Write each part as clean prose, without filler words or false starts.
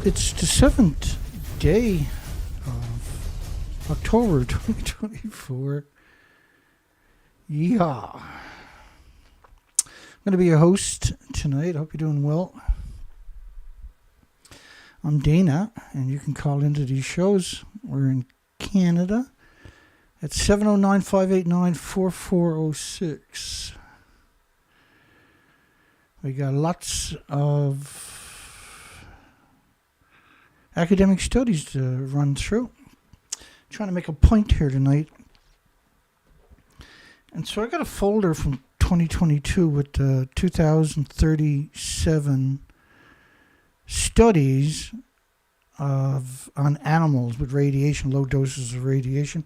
It's the 7th day of October 2024. Yeah. I'm going to be your host tonight. I hope you're doing well. I'm Dana, and you can call into these shows. We're in Canada at 709-589-4406. We got lots of academic studies to run through. Trying to make a point here tonight. And so I got a folder from 2022 with 2037 studies on animals with radiation, low doses of radiation.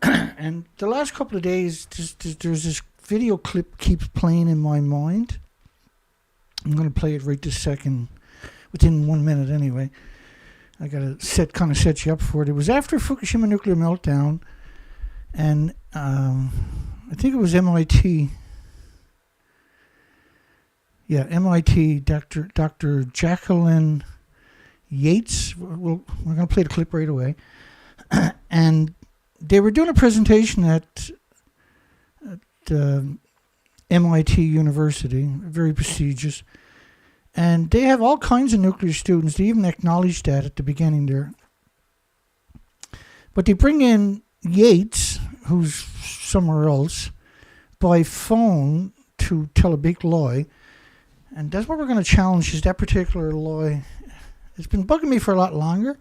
And the last couple of days, there's this video clip keeps playing in my mind. I'm going to play it right this second, within 1 minute anyway. I got to set you up for it. It was after Fukushima nuclear meltdown, and I think it was MIT. Yeah, MIT, Dr. Jacqueline Yates. We're going to play the clip right away. And they were doing a presentation at MIT University, very prestigious. And they have all kinds of nuclear students. They even acknowledged that at the beginning there. But they bring in Yates, who's somewhere else, by phone to tell a big lie. And that's what we're going to challenge, is that particular lie. It's been bugging me for a lot longer.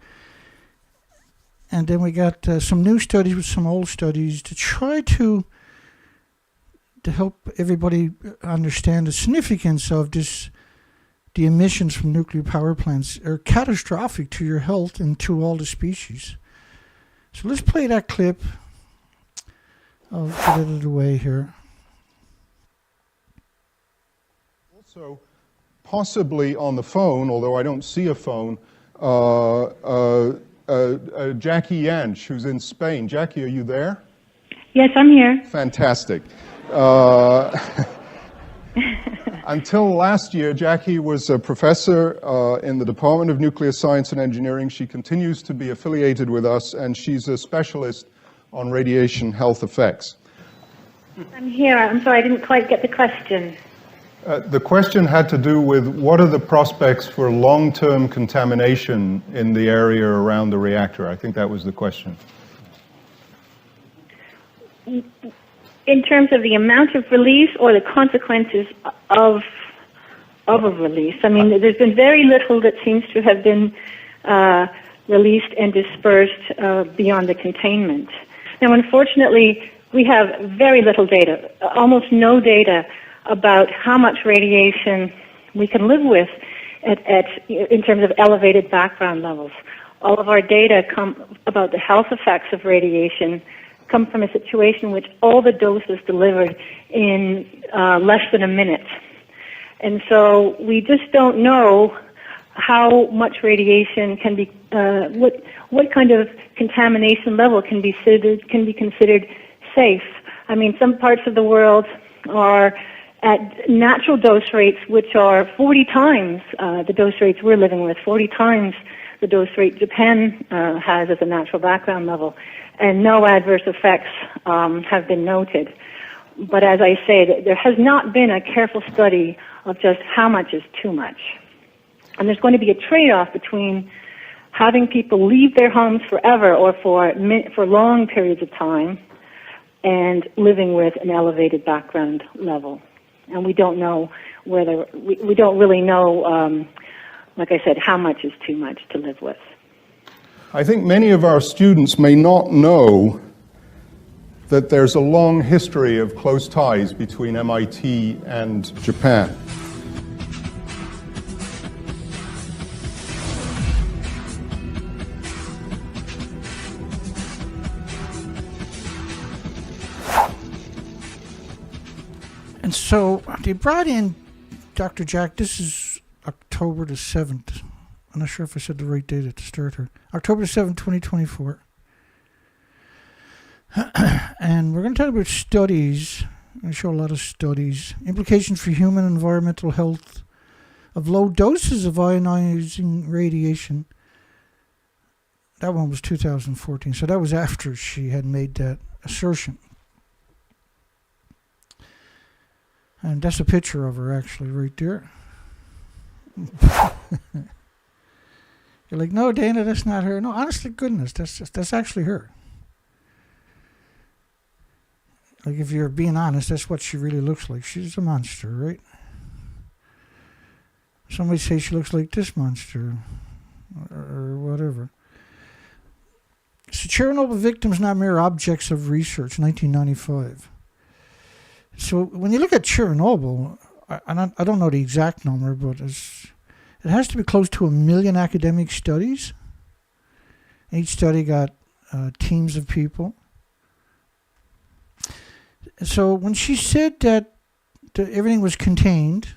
And then we got some new studies with some old studies to try to help everybody understand the significance of this. The emissions from nuclear power plants are catastrophic to your health and to all the species. So let's play that clip. I'll get it out of the way here. Also, possibly on the phone, although I don't see a phone, Jackie Yanch, who's in Spain. Jackie, are you there? Yes, I'm here. Fantastic. Until last year, Jackie was a professor in the Department of Nuclear Science and Engineering. She continues to be affiliated with us, and she's a specialist on radiation health effects. I'm here. I'm sorry, I didn't quite get the question. The question had to do with what are the prospects for long-term contamination in the area around the reactor. I think that was the question. In terms of the amount of release or the consequences of a release? I mean, there's been very little that seems to have been released and dispersed beyond the containment. Now, unfortunately, we have very little data, almost no data about how much radiation we can live with in terms of elevated background levels. All of our data come about the health effects of radiation come from a situation in which all the doses delivered in less than a minute. And so we just don't know how much radiation can be, what kind of contamination level can be considered safe. I mean, some parts of the world are at natural dose rates which are 40 times the dose rates we're living with, 40 times the dose rate Japan has as a natural background level, and no adverse effects have been noted. But as I say, there has not been a careful study of just how much is too much. And there's going to be a trade-off between having people leave their homes forever or for long periods of time and living with an elevated background level. And we don't know whether, we don't really know, like I said, how much is too much to live with. I think many of our students may not know that there's a long history of close ties between MIT and Japan. And so they brought in Dr. Jack. This is October the 7th. I'm not sure if I said the right date at the start here. October 7th, 2024. And we're going to talk about studies. I'm going to show a lot of studies. Implications for human and environmental health of low doses of ionizing radiation. That one was 2014, so that was after she had made that assertion. And that's a picture of her, actually, right there. You're like, no, Dana, that's not her. No, honestly, goodness, that's actually her. Like, if you're being honest, that's what she really looks like. She's a monster, right? Somebody say she looks like this monster, or whatever. So Chernobyl victims not mere objects of research, 1995. So when you look at Chernobyl, I don't know the exact number, but it has to be close to 1 million academic studies. Each study got teams of people. So when she said that everything was contained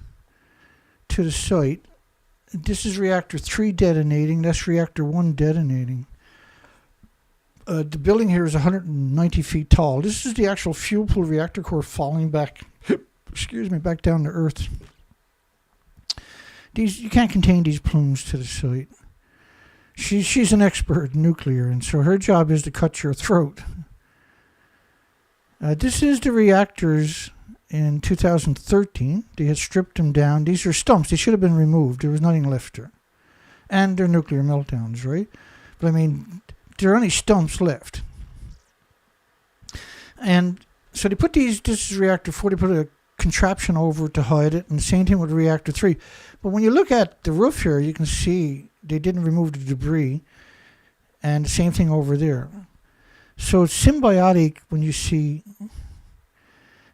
to the site, this is reactor 3 detonating, that's reactor 1 detonating. The building here is 190 feet tall. This is the actual fuel pool reactor core falling back, back down to Earth. You can't contain these plumes to the site. She's an expert in nuclear, and so her job is to cut your throat. This is the reactors in 2013. They had stripped them down. These are stumps. They should have been removed. There was nothing left there. And they're nuclear meltdowns, right? But I mean, there are only stumps left. And so they put this is reactor 4, they put a contraption over to hide it, and the same thing with reactor 3. But when you look at the roof here, you can see they didn't remove the debris, and the same thing over there. So it's symbiotic when you see.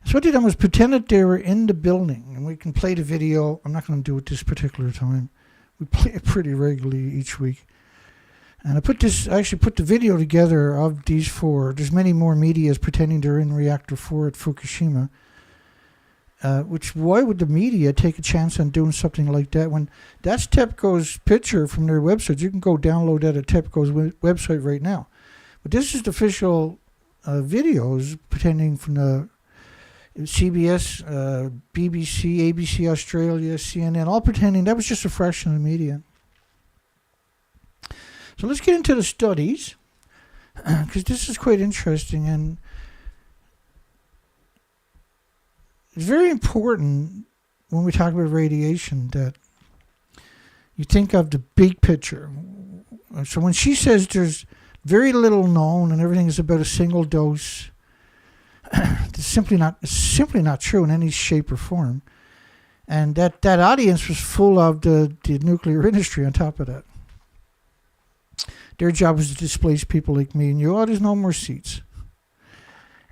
So what they done was pretended they were in the building, and we can play the video. I'm not going to do it this particular time. We play it pretty regularly each week. And I actually put the video together of these 4. There's many more medias pretending they're in reactor 4 at Fukushima. Why would the media take a chance on doing something like that when that's TEPCO's picture from their website? You can go download that at TEPCO's website right now. But this is the official videos pretending from the CBS, BBC, ABC Australia, CNN, all pretending that was just a fraction of the media. So let's get into the studies, because this is quite interesting, and it's very important when we talk about radiation that you think of the big picture. So when she says there's very little known and everything is about a single dose, it's simply not true in any shape or form. And that audience was full of the nuclear industry on top of that. Their job was to displace people like me and you. Oh, there's no more seats.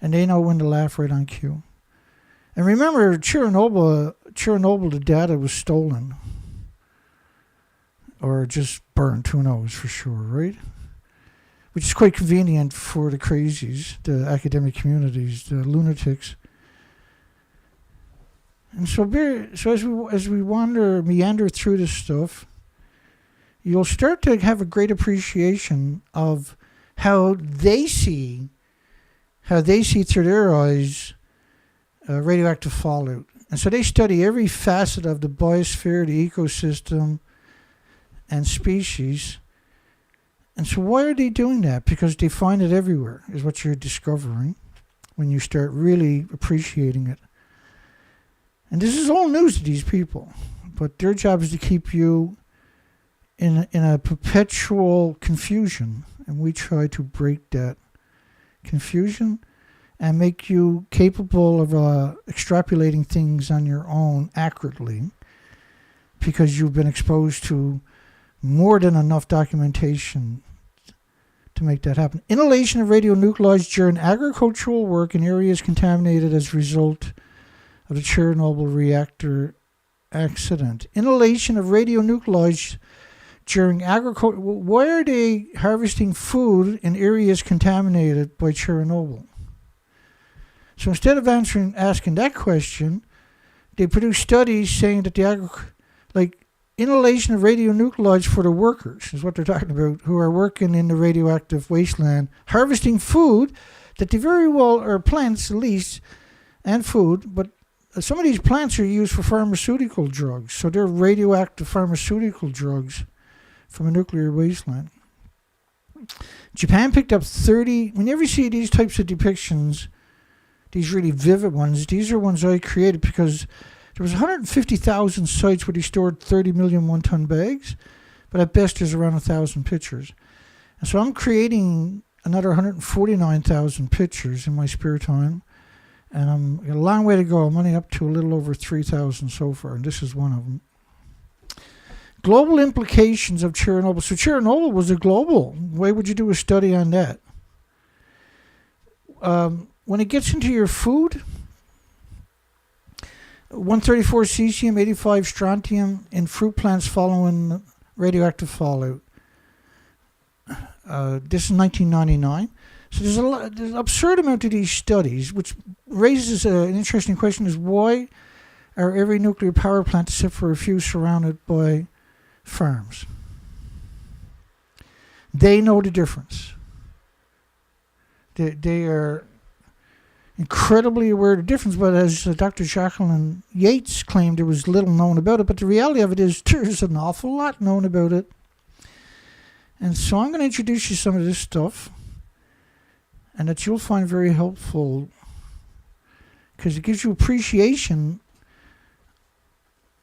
And they know when to laugh right on cue. And remember, Chernobyl, the data was stolen. Or just burnt, who knows for sure, right? Which is quite convenient for the crazies, the academic communities, the lunatics. And so as we meander through this stuff, you'll start to have a great appreciation of how they see through their eyes radioactive fallout. And so they study every facet of the biosphere, the ecosystem, and species. And so why are they doing that? Because they find it everywhere, is what you're discovering when you start really appreciating it. And this is all news to these people. But their job is to keep you in a perpetual confusion. And we try to break that confusion and make you capable of extrapolating things on your own accurately, because you've been exposed to more than enough documentation to make that happen. Inhalation of radionuclides during agricultural work in areas contaminated as a result of the Chernobyl reactor accident. Inhalation of radionuclides during agriculture. Why are they harvesting food in areas contaminated by Chernobyl? So instead of asking that question, they produce studies saying that inhalation of radionuclides for the workers is what they're talking about, who are working in the radioactive wasteland, harvesting food that they very well, or plants at least, and food, but some of these plants are used for pharmaceutical drugs. So they're radioactive pharmaceutical drugs from a nuclear wasteland. Japan picked up 30. Whenever you see these types of depictions, these really vivid ones, these are ones I created because there was 150,000 sites where they stored 30 million one-ton bags, but at best there's around 1,000 pictures. And so I'm creating another 149,000 pictures in my spare time, and I'm got a long way to go. I'm only up to a little over 3,000 so far, and this is one of them. Global implications of Chernobyl. So Chernobyl was a global. Why would you do a study on that? When it gets into your food, 134 cesium, 85 strontium in fruit plants following radioactive fallout. This is 1999. So there's an absurd amount of these studies, which raises an interesting question: is why are every nuclear power plant, except for a few, surrounded by farms? They know the difference. They are incredibly aware of the difference, but as Dr. Jacqueline Yates claimed, there was little known about it. But the reality of it is there's an awful lot known about it. And so I'm going to introduce you some of this stuff, and that you'll find very helpful because it gives you appreciation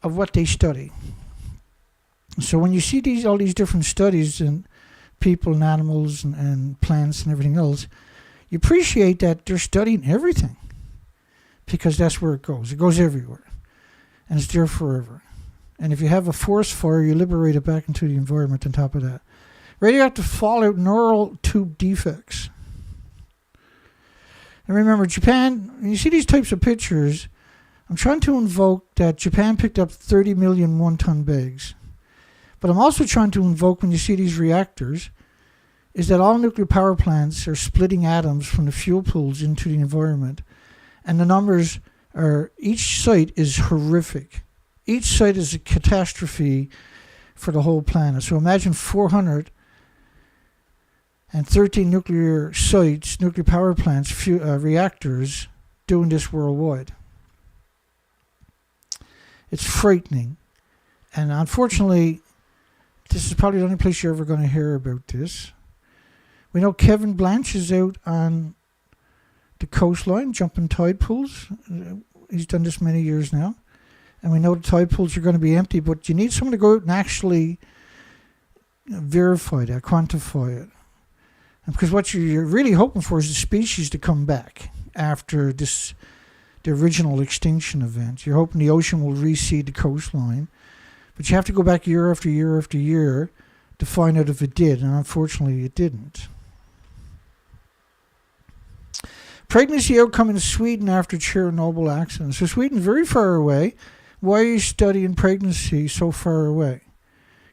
of what they study. So when you see all these different studies in people and animals and plants and everything else, you appreciate that they're studying everything because that's where it goes. It goes everywhere, and it's there forever. And if you have a forest fire, you liberate it back into the environment on top of that. Radioactive fallout, neural tube defects. And remember, Japan, when you see these types of pictures, I'm trying to invoke that Japan picked up 30 million one-ton bags. But I'm also trying to invoke, when you see these reactors, is that all nuclear power plants are splitting atoms from the fuel pools into the environment. And the numbers are, each site is horrific. Each site is a catastrophe for the whole planet. So imagine 413 nuclear sites, nuclear power plants, reactors, doing this worldwide. It's frightening. And unfortunately, this is probably the only place you're ever going to hear about this. We know Kevin Blanche is out on the coastline jumping tide pools. He's done this many years now. And we know the tide pools are going to be empty, but you need someone to go out and actually verify that, quantify it. And because what you're really hoping for is the species to come back after the original extinction event. You're hoping the ocean will reseed the coastline. But you have to go back year after year after year to find out if it did, and unfortunately it didn't. Pregnancy outcome in Sweden after Chernobyl accident. So Sweden's very far away. Why are you studying pregnancy so far away?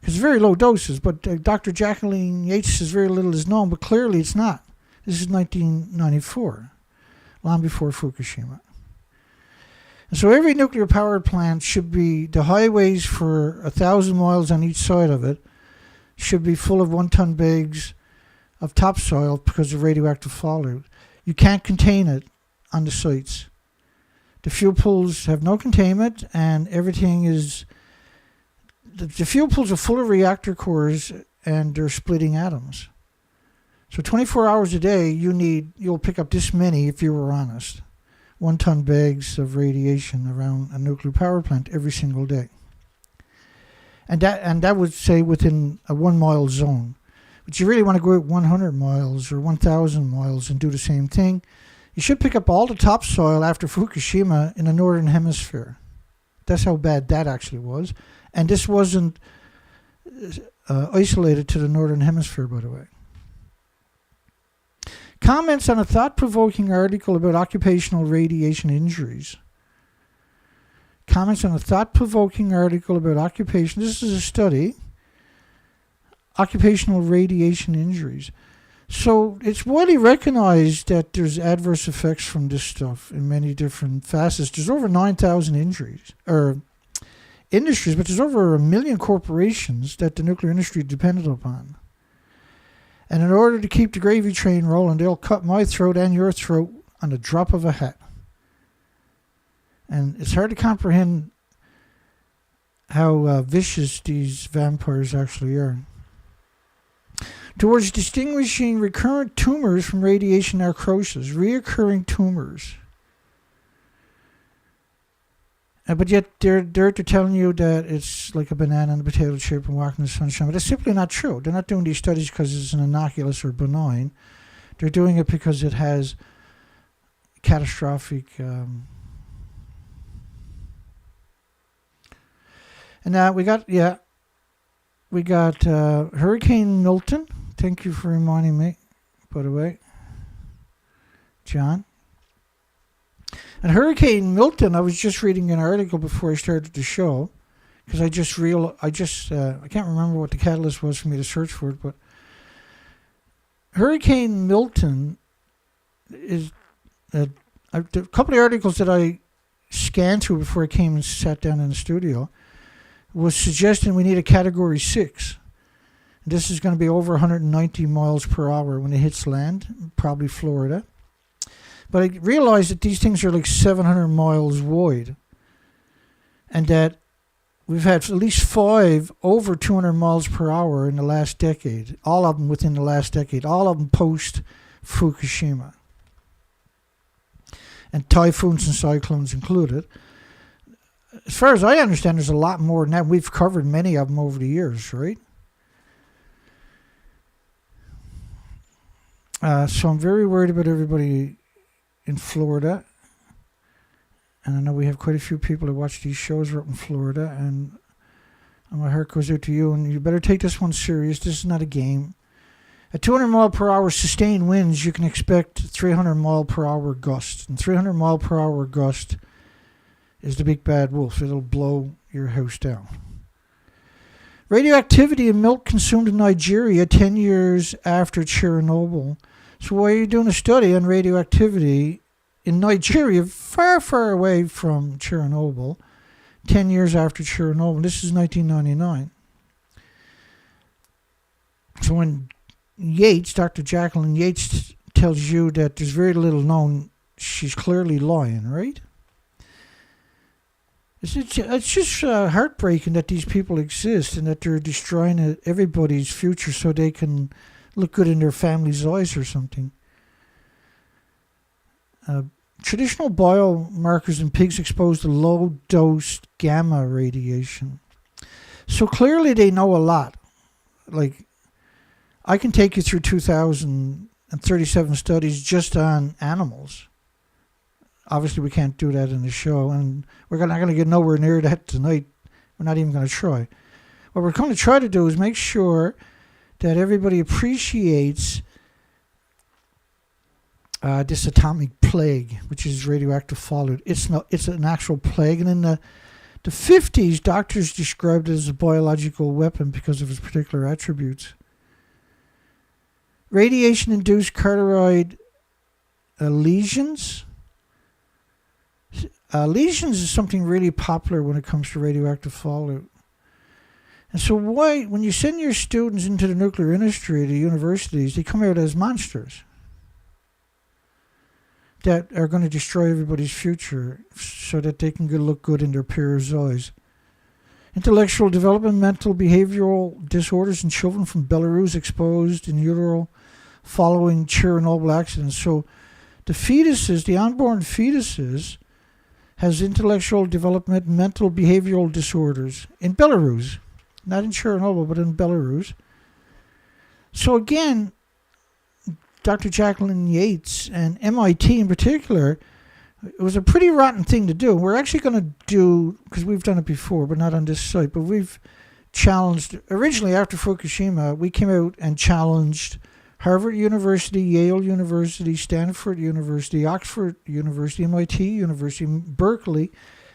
Because it's very low doses, but Dr. Jacqueline Yates says very little is known, but clearly it's not. This is 1994, long before Fukushima. And so every nuclear power plant should be, the highways for 1,000 miles on each side of it should be full of one-ton bags of topsoil because of radioactive fallout. You can't contain it on the sites. The fuel pools have no containment, and everything is... The fuel pools are full of reactor cores, and they're splitting atoms. So 24 hours a day, you'll pick up this many, if you were honest, one-ton bags of radiation around a nuclear power plant every single day. And that would say within a 1 mile zone. But you really want to go out 100 miles or 1,000 miles and do the same thing. You should pick up all the topsoil after Fukushima in the Northern Hemisphere. That's how bad that actually was. And this wasn't isolated to the Northern Hemisphere, by the way. Comments on a thought-provoking article about occupational radiation injuries. Comments on a thought-provoking article about occupation. This is a study. Occupational radiation injuries. So it's widely recognized that there's adverse effects from this stuff in many different facets. There's over 9,000 injuries, or industries, but there's over 1 million corporations that the nuclear industry depended upon. And in order to keep the gravy train rolling, they'll cut my throat and your throat on the drop of a hat. And it's hard to comprehend how vicious these vampires actually are. Towards distinguishing recurrent tumors from radiation necrosis, reoccurring tumors. But yet they're telling you that it's like a banana and a potato chip and walking in the sunshine. But that's simply not true. They're not doing these studies because it's an innocuous or benign. They're doing it because it has catastrophic... And now we got Hurricane Milton. Thank you for reminding me, by the way, John. And Hurricane Milton, I was just reading an article before I started the show, because I can't remember what the catalyst was for me to search for it, but Hurricane Milton is a couple of articles that I scanned through before I came and sat down in the studio was suggesting we need a Category 6. This is going to be over 190 miles per hour when it hits land, probably Florida. But I realized that these things are like 700 miles wide, and that we've had at least 5 over 200 miles per hour in the last decade, all of them within the last decade, all of them post-Fukushima. And typhoons and cyclones included. As far as I understand, there's a lot more than that. We've covered many of them over the years, right? So I'm very worried about everybody in Florida. And I know we have quite a few people who watch these shows are up in Florida. And my heart goes out to you. And you better take this one serious. This is not a game. At 200 mile per hour sustained winds, you can expect 300 mile per hour gusts. And 300 mile per hour gust is the big bad wolf. It'll blow your house down. Radioactivity in milk consumed in Nigeria 10 years after Chernobyl. So why are you doing a study on radioactivity in Nigeria, far, far away from Chernobyl, 10 years after Chernobyl? This is 1999. So when Dr. Jacqueline Yates tells you that there's very little known, she's clearly lying, right? It's just heartbreaking that these people exist and that they're destroying everybody's future so they can look good in their family's eyes or something. Traditional biomarkers in pigs exposed to low-dose gamma radiation. So clearly they know a lot. Like, I can take you through 2,037 studies just on animals. Obviously, we can't do that in the show, and we're not going to get nowhere near that tonight. We're not even going to try. What we're going to try to do is make sure that everybody appreciates this atomic plague, which is radioactive fallout. It's an actual plague, and in the 50s, doctors described it as a biological weapon because of its particular attributes. Radiation-induced carotid lesions. Lesions is something really popular when it comes to radioactive fallout. And so why, when you send your students into the nuclear industry, the universities, they come out as monsters that are going to destroy everybody's future so that they can look good in their peers' eyes. Intellectual development, mental behavioral disorders in children from Belarus exposed in utero following Chernobyl accidents. So the fetuses, the unborn fetuses, has intellectual development, mental behavioral disorders in Belarus. Not in Chernobyl, but in Belarus. So again, Dr. Jacqueline Yates and MIT in particular, it was a pretty rotten thing to do. We're actually going to do, because we've done it before, but not on this site, but we've challenged, originally after Fukushima, we came out and challenged Harvard University, Yale University, Stanford University, Oxford University, MIT University, Berkeley,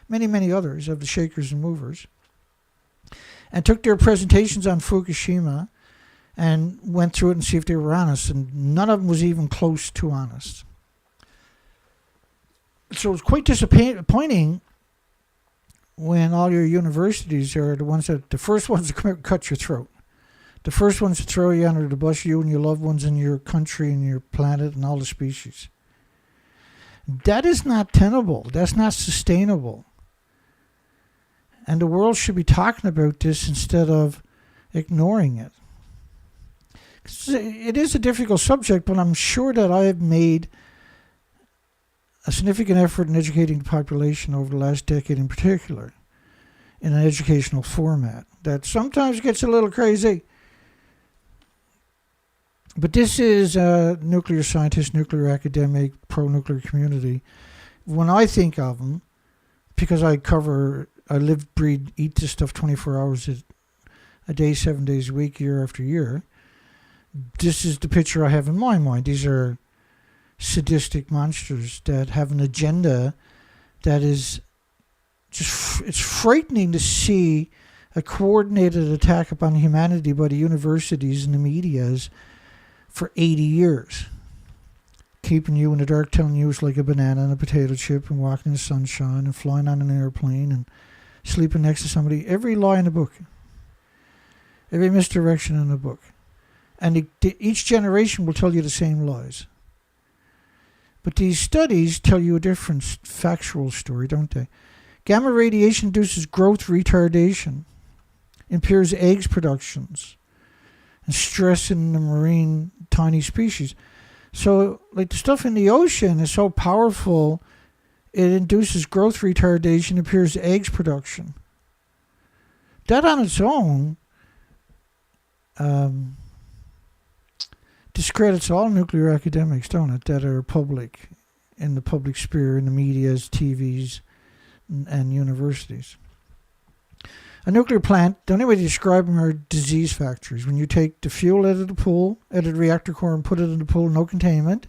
many, many others of the shakers and movers, and took their presentations on Fukushima and went through it and see if they were honest, and none of them was even close to honest. So it's quite disappointing when all your universities are the first ones to come out and cut your throat. The first ones to throw you under the bus, you and your loved ones and your country and your planet and all the species. That is not tenable. That's not sustainable. And the world should be talking about this instead of ignoring it. It is a difficult subject, but I'm sure that I have made a significant effort in educating the population over the last decade in particular, in an educational format that sometimes gets a little crazy. But this is a nuclear scientist, nuclear academic, pro-nuclear community. When I think of them, because I live, breathe, eat this stuff 24 hours a day, 7 days a week, year after year, this is the picture I have in my mind. These are sadistic monsters that have an agenda that is just, it's frightening to see a coordinated attack upon humanity by the universities and the medias for 80 years. Keeping you in the dark, telling you it's like a banana and a potato chip, and walking in the sunshine and flying on an airplane and sleeping next to somebody. Every lie in the book. Every misdirection in the book. And each generation will tell you the same lies. But these studies tell you a different factual story, don't they? Gamma radiation induces growth retardation, impairs eggs productions, and stress in the marine tiny species. So, like, the stuff in the ocean is so powerful, it induces growth retardation, impairs eggs production. That on its own discredits all nuclear academics, don't it, that are public, in the public sphere, in the medias, TVs, and universities. A nuclear plant, the only way to describe them are disease factories. When you take the fuel out of the pool, out of the reactor core, and put it in the pool, no containment,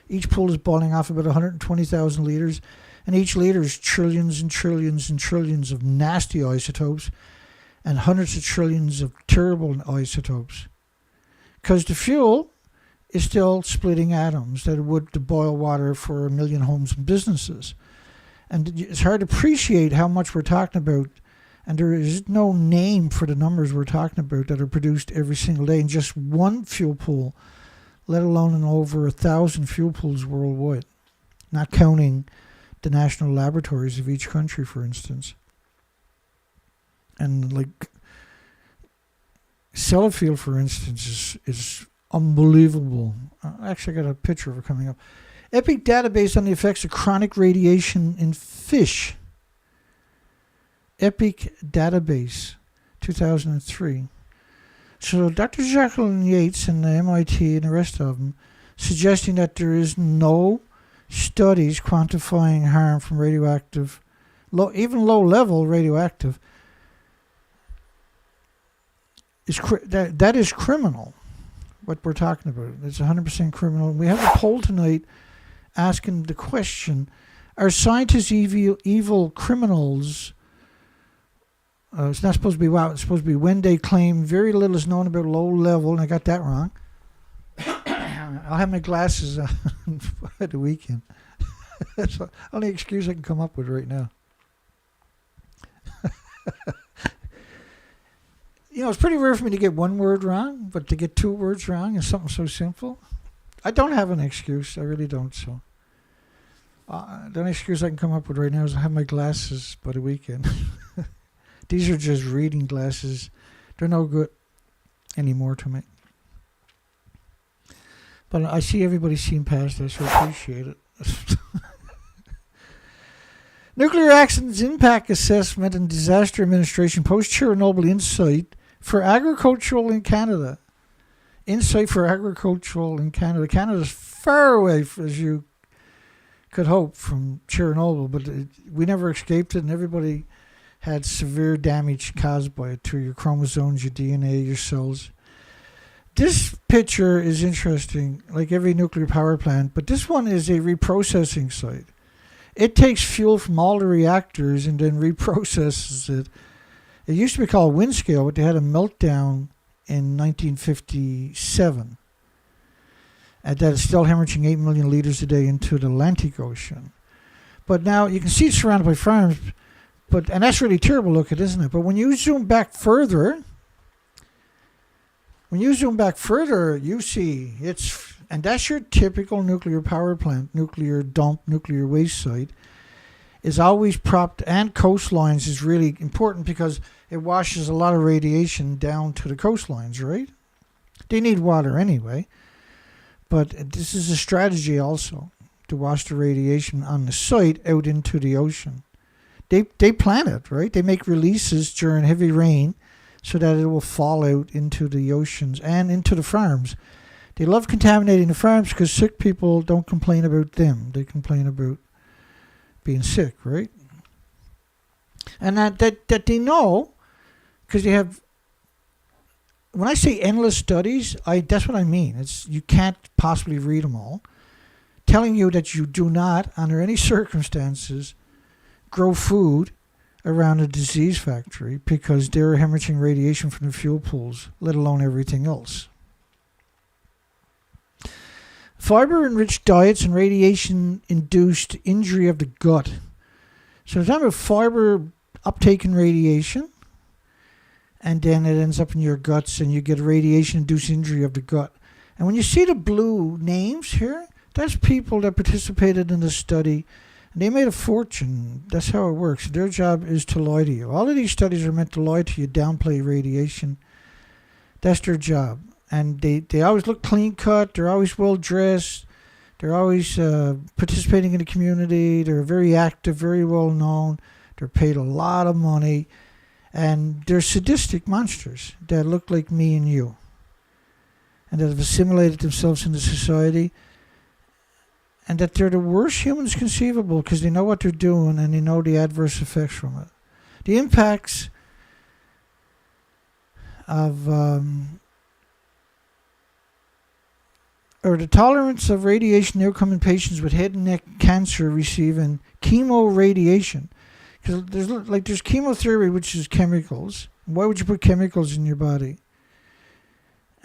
each pool is boiling off about 120,000 liters, and each liter is trillions and trillions and trillions of nasty isotopes and hundreds of trillions of terrible isotopes. Because the fuel is still splitting atoms that would to boil water for 1 million homes and businesses. And it's hard to appreciate how much we're talking about, and there is no name for the numbers we're talking about that are produced every single day in just one fuel pool, let alone in over 1,000 fuel pools worldwide, not counting the national laboratories of each country, for instance. And like Sellafield, for instance, is unbelievable. Actually, I got a picture of it coming up. Epic database on the effects of chronic radiation in fish. Epic database, 2003. So Dr. Jacqueline Yates and the MIT and the rest of them suggesting that there is no studies quantifying harm from radioactive, even low-level radioactive. That is criminal, what we're talking about. It's 100% criminal. We have a poll tonight asking the question, are scientists evil criminals? It's not supposed to be wow. It's supposed to be when they claim very little is known about low level, and I got that wrong. I'll have my glasses on at the weekend. That's the only excuse I can come up with right now. You know, it's pretty rare for me to get one word wrong, but to get 2 words wrong is something so simple. I don't have an excuse. I really don't. So the only excuse I can come up with right now is I have my glasses by the weekend. These are just reading glasses. They're no good anymore to me. But I see everybody seeing past that, so I appreciate it. Nuclear accidents impact assessment and disaster administration post-Chernobyl insight for agricultural in Canada. Insight for agricultural in Canada. Canada's far away, as you could hope, from Chernobyl, but we never escaped it, and everybody had severe damage caused by it to your chromosomes, your DNA, your cells. This picture is interesting, like every nuclear power plant, but this one is a reprocessing site. It takes fuel from all the reactors and then reprocesses it. It used to be called Windscale, but they had a meltdown in 1957. And that is still hemorrhaging 8 million liters a day into the Atlantic Ocean. But now you can see it's surrounded by farms, and that's really terrible looking, isn't it? But when you zoom back further, you see And that's your typical nuclear power plant, nuclear dump, nuclear waste site, is always propped, and coastlines is really important because it washes a lot of radiation down to the coastlines, right? They need water anyway, but this is a strategy also to wash the radiation on the site out into the ocean. They plan it, right? They make releases during heavy rain so that it will fall out into the oceans and into the farms. They love contaminating the farms because sick people don't complain about them. They complain about being sick, right? And that they know, because they have, when I say endless studies, that's what I mean. It's, you can't possibly read them all, telling you that you do not, under any circumstances, grow food around a disease factory because they're hemorrhaging radiation from the fuel pools, let alone everything else. Fiber-enriched diets and radiation-induced injury of the gut. So we're talking about fiber uptake in radiation, and then it ends up in your guts, and you get radiation-induced injury of the gut. And when you see the blue names here, that's people that participated in the study, and they made a fortune. That's how it works. Their job is to lie to you. All of these studies are meant to lie to you, downplay radiation. That's their job. And they always look clean-cut. They're always well-dressed. They're always participating in the community. They're very active, very well-known. They're paid a lot of money. And they're sadistic monsters that look like me and you, and that have assimilated themselves into society, and that they're the worst humans conceivable because they know what they're doing and they know the adverse effects from it. The impacts of or the tolerance of radiation outcome in patients with head and neck cancer receiving chemoradiation. Because there's chemotherapy, which is chemicals. Why would you put chemicals in your body?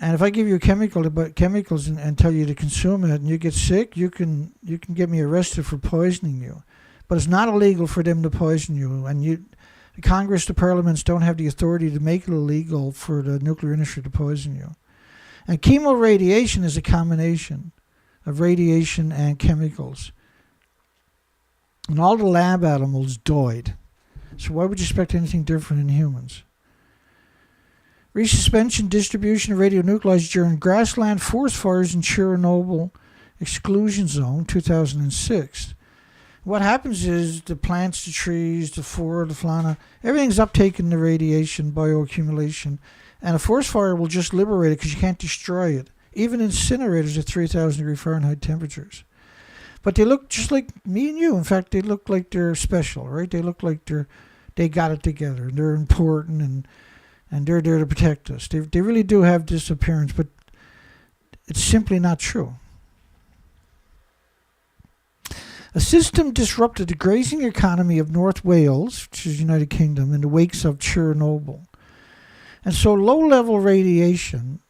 And if I give you a chemical about chemicals and tell you to consume it and you get sick, you can get me arrested for poisoning you. But it's not illegal for them to poison you. And the Congress, the parliaments don't have the authority to make it illegal for the nuclear industry to poison you. And chemoradiation is a combination of radiation and chemicals. And all the lab animals died. So why would you expect anything different in humans? Resuspension, distribution of radionuclides during grassland forest fires in Chernobyl exclusion zone, 2006. What happens is the plants, the trees, the flora, the fauna, everything's uptaking the radiation, bioaccumulation, and a forest fire will just liberate it because you can't destroy it. Even incinerators at 3,000 degree Fahrenheit temperatures. But they look just like me and you. In fact, they look like they're special, right? They look like they got it together. They're important and they're there to protect us. They really do have this appearance, but it's simply not true. A system disrupted the grazing economy of North Wales, which is United Kingdom, in the wakes of Chernobyl. And so low-level radiation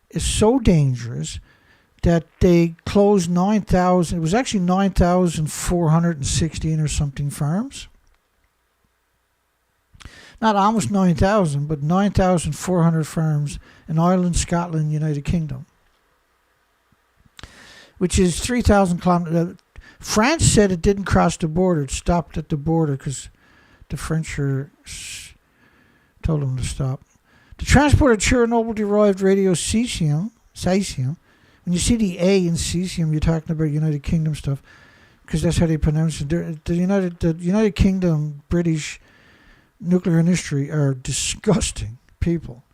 is so dangerous that they closed 9,000, it was actually 9,416 or something farms. Not almost 9,000, but 9,400 farms in Ireland, Scotland, United Kingdom, which is 3,000 kilometers. France said it didn't cross the border. It stopped at the border because the French told them to stop. The transport of Chernobyl-derived radiocesium, when you see the A in cesium, you're talking about United Kingdom stuff, because that's how they pronounce it. The United Kingdom, British nuclear industry are disgusting people,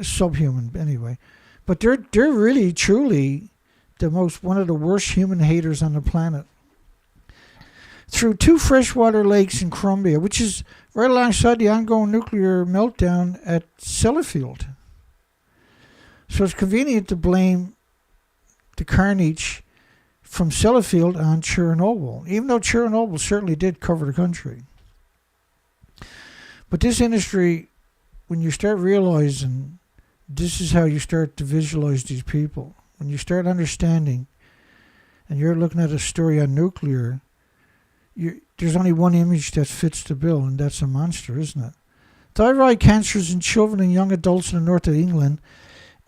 subhuman anyway, but they're really truly one of the worst human haters on the planet. Through 2 freshwater lakes in Columbia, which is right alongside the ongoing nuclear meltdown at Sellafield. So it's convenient to blame the carnage from Sellafield on Chernobyl, even though Chernobyl certainly did cover the country. But this industry, when you start realizing this is how you start to visualize these people, when you start understanding and you're looking at a story on nuclear, there's only one image that fits the bill, and that's a monster, isn't it? Thyroid cancers in children and young adults in the north of England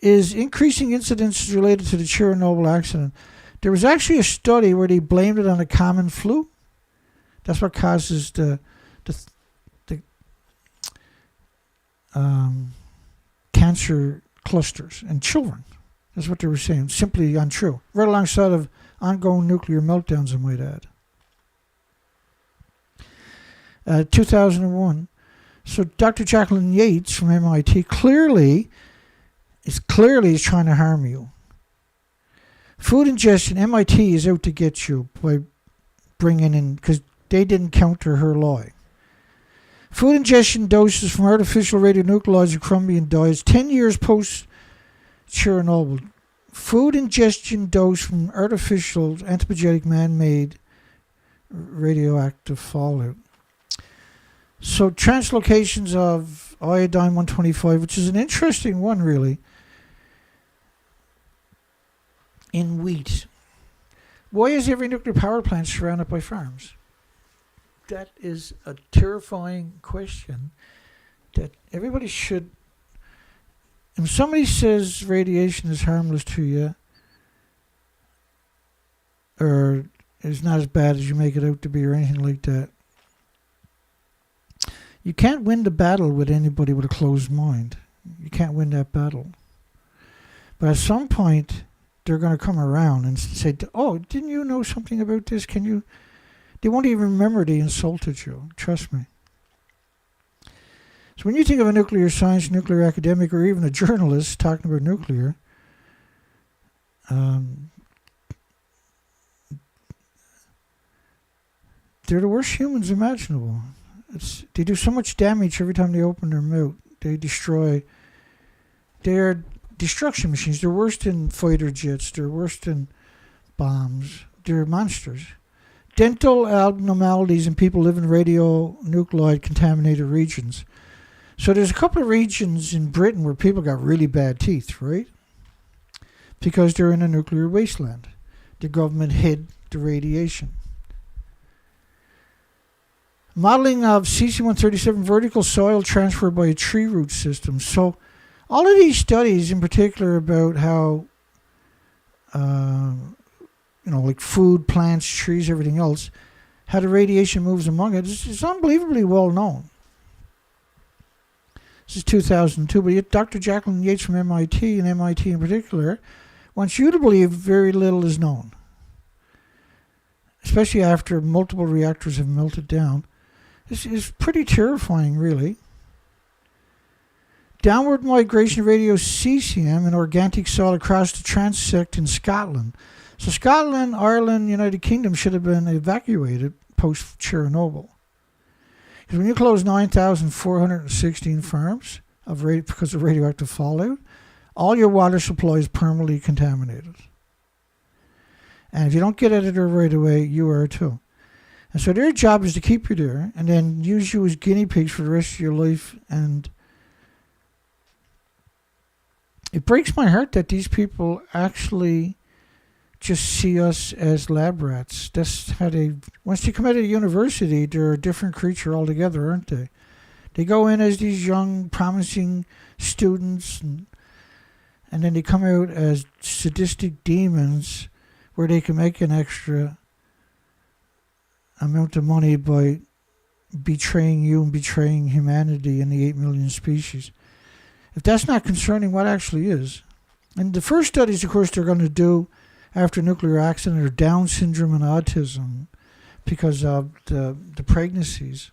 is increasing incidents related to the Chernobyl accident. There was actually a study where they blamed it on a common flu. That's what causes the cancer clusters in children. That's what they were saying. Simply untrue. Right alongside of ongoing nuclear meltdowns, I might add. 2001. So Dr. Jacqueline Yates from MIT clearly is trying to harm you. Food ingestion, MIT is out to get you by bringing in, because they didn't counter her lie. Food ingestion doses from artificial radionuclides of chromium dyes 10 years post-Chernobyl. Food ingestion dose from artificial, anthropogenic, man-made radioactive fallout. So translocations of iodine-125, which is an interesting one, really, in wheat. Why is every nuclear power plant surrounded by farms? That is a terrifying question that everybody should... If somebody says radiation is harmless to you, or is not as bad as you make it out to be, or anything like that, you can't win the battle with anybody with a closed mind. You can't win that battle. But at some point, they're going to come around and say, oh, didn't you know something about this? Can you... They won't even remember they insulted you. Trust me. So when you think of a nuclear science, nuclear academic, or even a journalist talking about nuclear, they're the worst humans imaginable. They do so much damage every time they open their mouth. They destroy. They're destruction machines. They're worse than fighter jets. They're worse than bombs. They're monsters. Dental abnormalities in people live in radionuclide contaminated regions. So there's a couple of regions in Britain where people got really bad teeth, right? Because they're in a nuclear wasteland. The government hid the radiation. Modeling of CC-137 vertical soil transfer by a tree root system. So all of these studies in particular about how, like food, plants, trees, everything else, how the radiation moves among it, it's unbelievably well known. This is 2002, but yet Dr. Jacqueline Yates from MIT, and MIT in particular, wants you to believe very little is known, especially after multiple reactors have melted down. This is pretty terrifying, really. Downward migration of radiocesium in organic soil across the transect in Scotland. So Scotland, Ireland, United Kingdom should have been evacuated post-Chernobyl. Because when you close 9,416 farms because of radioactive fallout, all your water supply is permanently contaminated. And if you don't get at it right away, you are too. And so their job is to keep you there and then use you as guinea pigs for the rest of your life. And it breaks my heart that these people actually just see us as lab rats. That's how once they come out of university, they're a different creature altogether, aren't they? They go in as these young, promising students, and then they come out as sadistic demons where they can make an extra amount of money by betraying you and betraying humanity and the 8 million species. If that's not concerning, what actually is? And the first studies, of course, they're going to do after nuclear accident are Down syndrome and autism because of the pregnancies.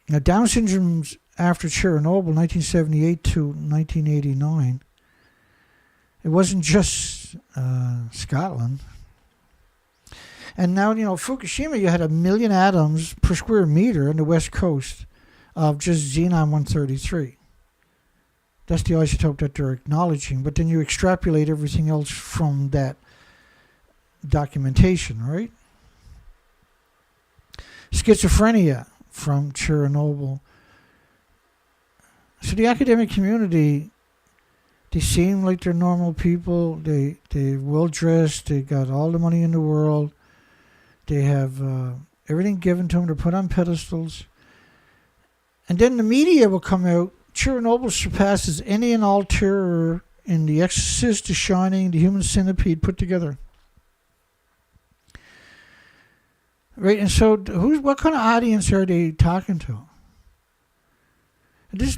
Now, Down syndrome's after Chernobyl, 1978 to 1989. It wasn't just Scotland. And now, Fukushima, you had 1 million atoms per square meter on the west coast of just Xenon-133. That's the isotope that they're acknowledging. But then you extrapolate everything else from that documentation, right? Schizophrenia from Chernobyl. So the academic community, they seem like they're normal people. They're well-dressed. They got all the money in the world. They have everything given to them. They're put on pedestals. And then the media will come out Chernobyl surpasses any and all terror in The Exorcist, The Shining, The Human Centipede put together. Right, and so what kind of audience are they talking to? This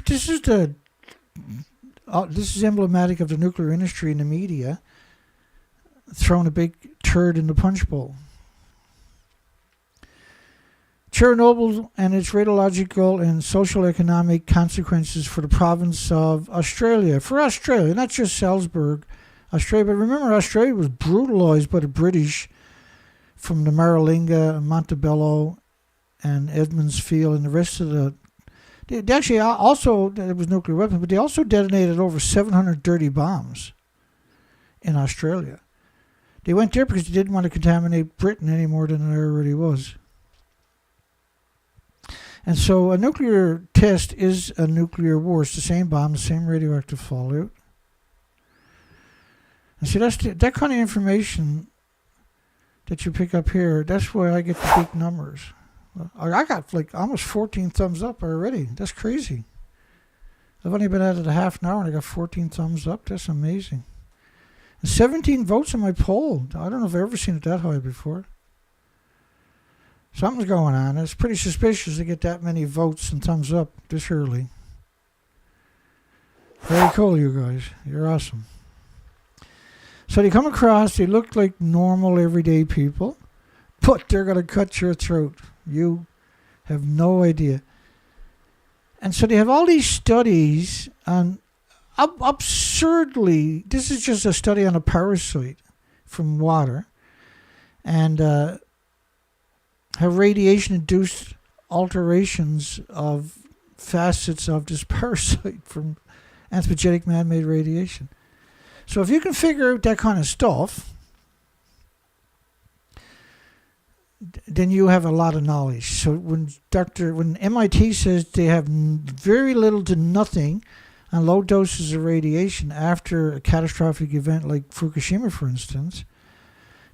is emblematic of the nuclear industry and the media throwing a big turd in the punch bowl. Chernobyl and its radiological and social economic consequences for the province of Australia. For Australia, not just Salzburg, Australia. But remember, Australia was brutalized by the British from the Maralinga, Montebello, and Edmondsfield, and the rest of the... They actually also, it was nuclear weapons, but they also detonated over 700 dirty bombs in Australia. They went there because they didn't want to contaminate Britain any more than it already was. And so a nuclear test is a nuclear war. It's the same bomb, the same radioactive fallout. And see, that kind of information that you pick up here, that's where I get the big numbers. I got like almost 14 thumbs up already. That's crazy. I've only been at it a half an hour and I got 14 thumbs up. That's amazing. And 17 votes in my poll. I don't know if I've ever seen it that high before. Something's going on. It's pretty suspicious to get that many votes and thumbs up this early. Very cool, you guys. You're awesome. So they come across, they look like normal, everyday people, but they're going to cut your throat. You have no idea. And so they have all these studies on, absurdly, this is just a study on a parasite from water, and have radiation-induced alterations of facets of this parasite from anthropogenic man-made radiation. So if you can figure out that kind of stuff, then you have a lot of knowledge. So when MIT says they have very little to nothing on low doses of radiation after a catastrophic event like Fukushima, for instance,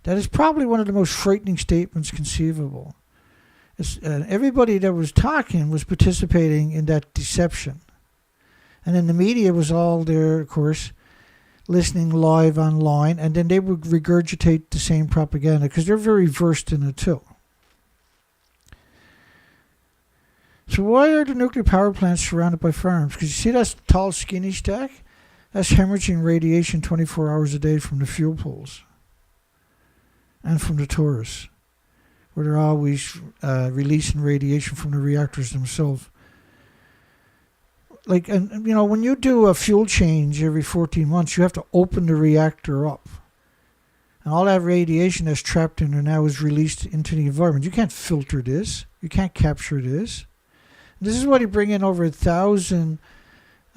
that is probably one of the most frightening statements conceivable. Everybody that was talking was participating in that deception. And then the media was all there, of course, listening live online, and then they would regurgitate the same propaganda because they're very versed in it too. So why are the nuclear power plants surrounded by farms? Because you see that tall, skinny stack? That's hemorrhaging radiation 24 hours a day from the fuel pools and from the tourists, where they're always releasing radiation from the reactors themselves. Like, and you know, when you do a fuel change every 14 months, you have to open the reactor up. And all that radiation that's trapped in there now is released into the environment. You can't filter this. You can't capture this. This is why they bring in over 1,000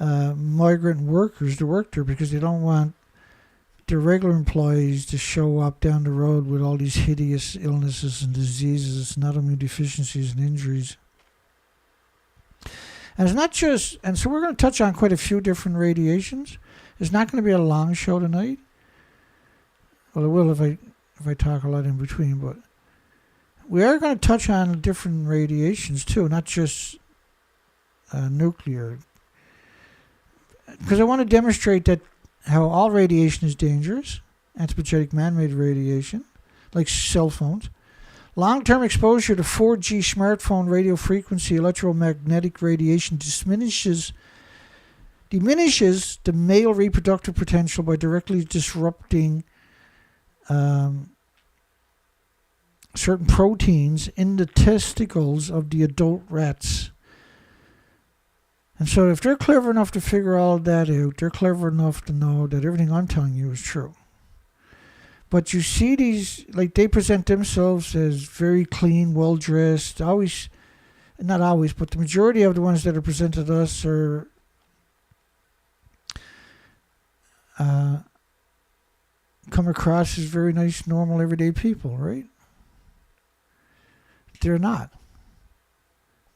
migrant workers to work there, because they don't want their regular employees to show up down the road with all these hideous illnesses and diseases and autoimmune deficiencies and injuries. And it's not just, and so we're going to touch on quite a few different radiations. It's not going to be a long show tonight. Well, it will if I talk a lot in between, but we are going to touch on different radiations too, not just nuclear. Because I want to demonstrate that how all radiation is dangerous, anthropogenic man-made radiation, like cell phones. Long-term exposure to 4G smartphone radio frequency electromagnetic radiation diminishes the male reproductive potential by directly disrupting certain proteins in the testicles of the adult rats. And so if they're clever enough to figure all that out, they're clever enough to know that everything I'm telling you is true. But you see these, like, they present themselves as very clean, well-dressed, always, not always, but the majority of the ones that are presented to us are come across as very nice, normal, everyday people, right? They're not.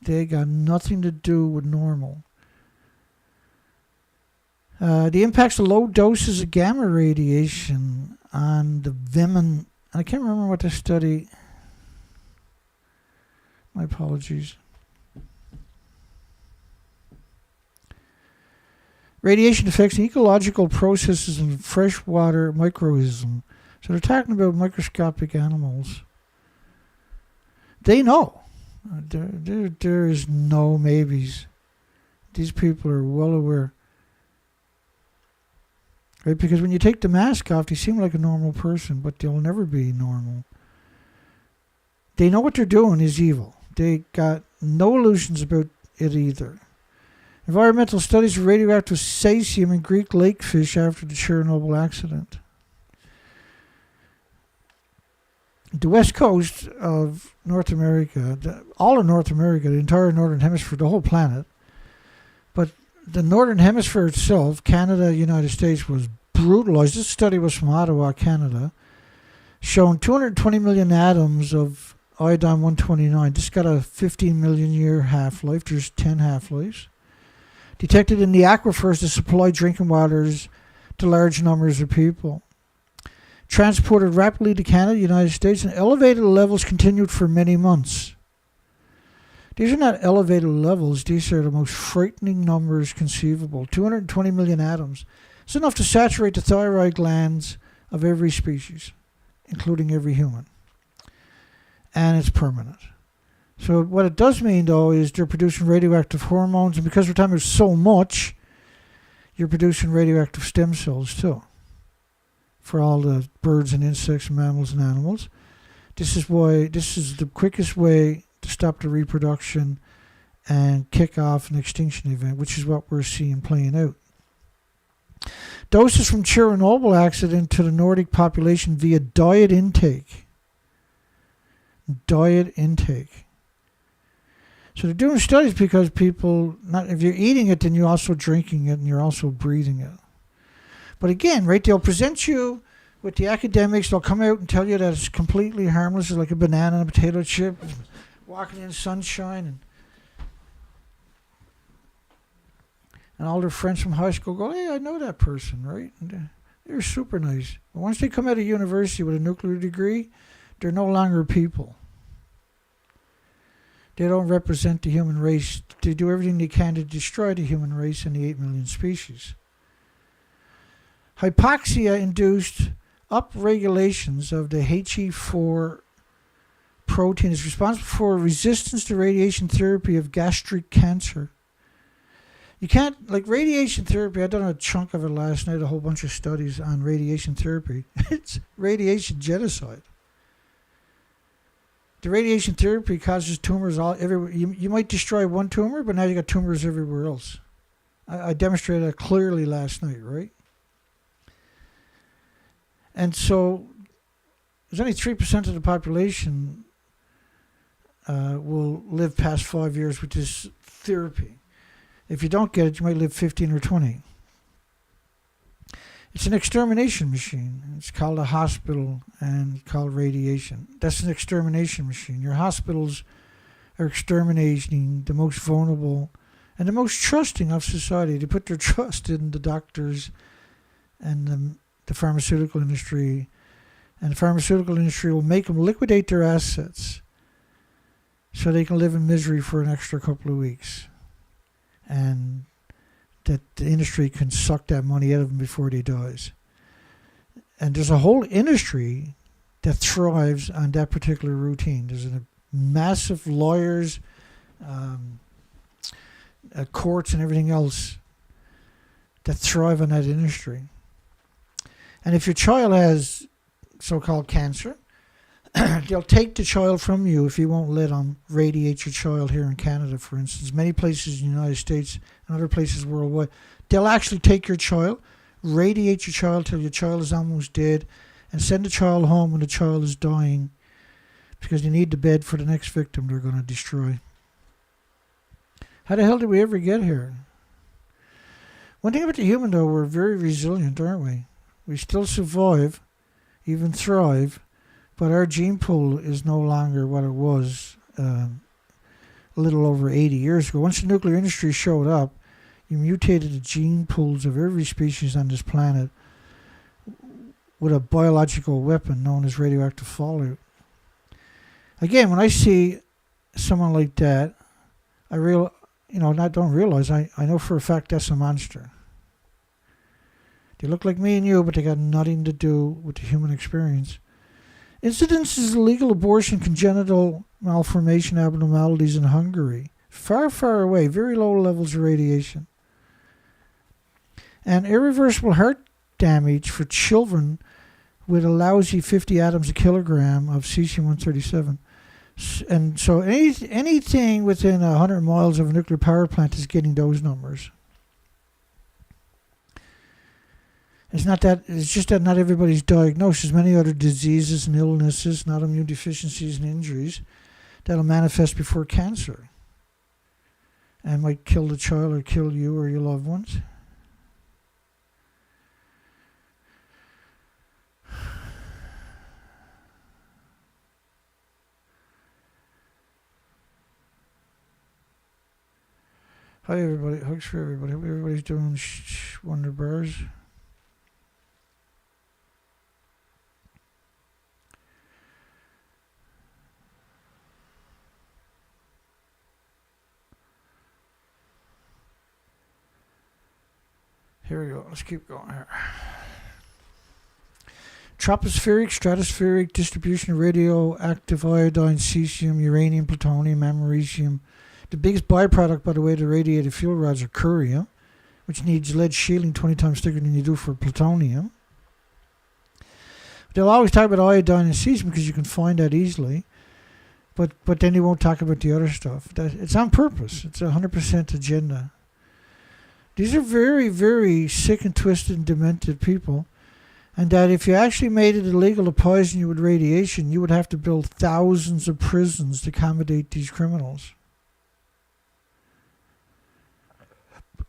They got nothing to do with normal. The impacts of low doses of gamma radiation on the women. I can't remember what the study. My apologies. Radiation affects ecological processes in freshwater microism. So they're talking about microscopic animals. They know. There is no maybes. These people are well aware. Right? Because when you take the mask off, they seem like a normal person, but they'll never be normal. They know what they're doing is evil. They got no illusions about it either. Environmental studies of radioactive cesium in Greek lake fish after the Chernobyl accident. The west coast of North America, all of North America, the entire Northern Hemisphere, the whole planet, but the Northern Hemisphere itself, Canada, United States, was brutalized. This study was from Ottawa, Canada, showing 220 million atoms of iodine-129. This got a 15 million year half-life. There's 10 half-lives. Detected in the aquifers that supply drinking waters to large numbers of people. Transported rapidly to Canada, United States, and elevated levels continued for many months. These are not elevated levels. These are the most frightening numbers conceivable. 220 million atoms. It's enough to saturate the thyroid glands of every species, including every human. And it's permanent. So what it does mean, though, is they're producing radioactive hormones, and because we're talking about so much, you're producing radioactive stem cells, too, for all the birds and insects and mammals and animals. This is the quickest way to stop the reproduction and kick off an extinction event, which is what we're seeing playing out. Doses from Chernobyl accident to the Nordic population via diet intake. Diet intake. So they're doing studies because people, if you're eating it, then you're also drinking it and you're also breathing it. But again, right, they'll present you with the academics. They'll come out and tell you that it's completely harmless. It's like a banana and a potato chip, walking in sunshine. And all their friends from high school go, hey, I know that person, right? And they're super nice. But once they come out of university with a nuclear degree, they're no longer people. They don't represent the human race. They do everything they can to destroy the human race and the 8 million species. Hypoxia-induced upregulations of the HE4 protein is responsible for resistance to radiation therapy of gastric cancer. You can't, like radiation therapy, I done a chunk of it last night, a whole bunch of studies on radiation therapy. It's radiation genocide. The radiation therapy causes tumors all everywhere. You might destroy one tumor, but now you got tumors everywhere else. I demonstrated that clearly last night, right? And so there's only 3% of the population will live past 5 years with this therapy. If you don't get it, you might live 15 or 20. It's an extermination machine. It's called a hospital and called radiation. That's an extermination machine. Your hospitals are exterminating the most vulnerable and the most trusting of society. They put their trust in the doctors and the pharmaceutical industry. And the pharmaceutical industry will make them liquidate their assets so they can live in misery for an extra couple of weeks. And that the industry can suck that money out of them before they dies. And there's a whole industry that thrives on that particular routine. There's a massive lawyers, courts and everything else that thrive on that industry. And if your child has so-called cancer, they'll take the child from you if you won't let them radiate your child here in Canada, for instance. Many places in the United States and other places worldwide, they'll actually take your child, radiate your child till your child is almost dead, and send the child home when the child is dying because they need the bed for the next victim they're going to destroy. How the hell did we ever get here? One thing about the human, though, we're very resilient, aren't we? We still survive, even thrive, but our gene pool is no longer what it was a little over 80 years ago. Once the nuclear industry showed up, you mutated the gene pools of every species on this planet with a biological weapon known as radioactive fallout. Again, when I see someone like that, I don't realize, I know for a fact that's a monster. They look like me and you, but they got nothing to do with the human experience. Incidences of illegal abortion, congenital malformation abnormalities in Hungary. Far, far away, very low levels of radiation. And irreversible heart damage for children with a lousy 50 atoms a kilogram of cesium-137. And so anything within 100 miles of a nuclear power plant is getting those numbers. It's just that not everybody's diagnosed. There's many other diseases and illnesses, not immune deficiencies and injuries, that'll manifest before cancer and might kill the child or kill you or your loved ones. Hi everybody, hugs for everybody. Hope everybody's doing wonder bars. Here we go. Let's keep going here. Tropospheric, stratospheric distribution of radioactive iodine, cesium, uranium, plutonium, americium. The biggest byproduct, by the way, of the radiated fuel rods are curium, which needs lead shielding 20 times thicker than you do for plutonium. They'll always talk about iodine and cesium because you can find that easily. But then they won't talk about the other stuff. It's on purpose. It's 100% agenda. These are very, very sick and twisted and demented people. And that if you actually made it illegal to poison you with radiation, you would have to build thousands of prisons to accommodate these criminals.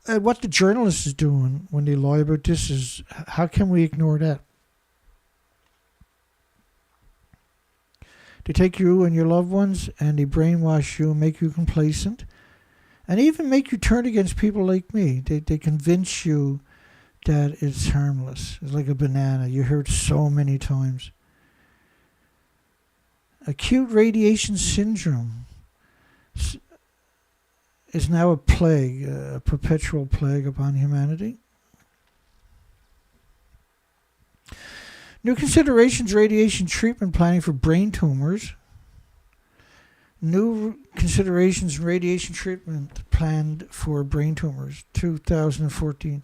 And what the journalist is doing when they lie about this is, how can we ignore that? They take you and your loved ones and they brainwash you and make you complacent. And even make you turn against people like me. They convince you that it's harmless. It's like a banana. You hear it so many times. Acute radiation syndrome is now a plague, a perpetual plague upon humanity. New considerations, radiation treatment planning for brain tumors. New considerations, radiation treatment planned for brain tumors, 2014.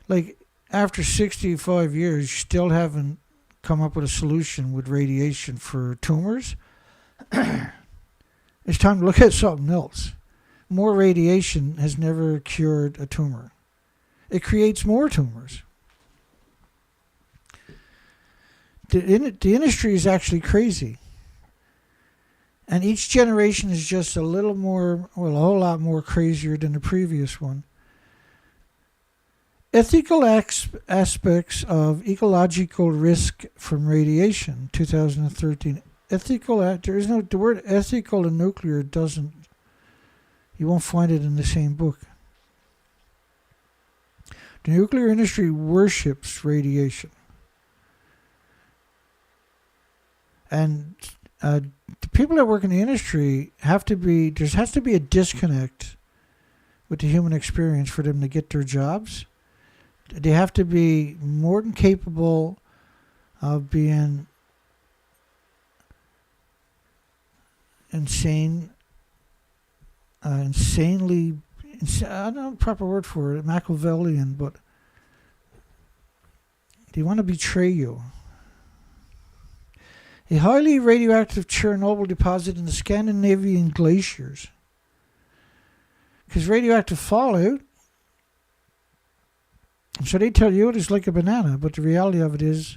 Like, after 65 years, you still haven't come up with a solution with radiation for tumors. It's time to look at something else. More radiation has never cured a tumor. It creates more tumors. The industry is actually crazy. And each generation is just a little more, well, a whole lot more crazier than the previous one. Ethical aspects of ecological risk from radiation, 2013. There is no, the word ethical and nuclear doesn't, you won't find it in the same book. The nuclear industry worships radiation. And the people that work in the industry there has to be a disconnect with the human experience for them to get their jobs. They have to be more than capable of being insanely, I don't know the proper word for it, Machiavellian, but they want to betray you. A highly radioactive Chernobyl deposit in the Scandinavian glaciers. Because radioactive fallout, so they tell you it's like a banana, but the reality of it is,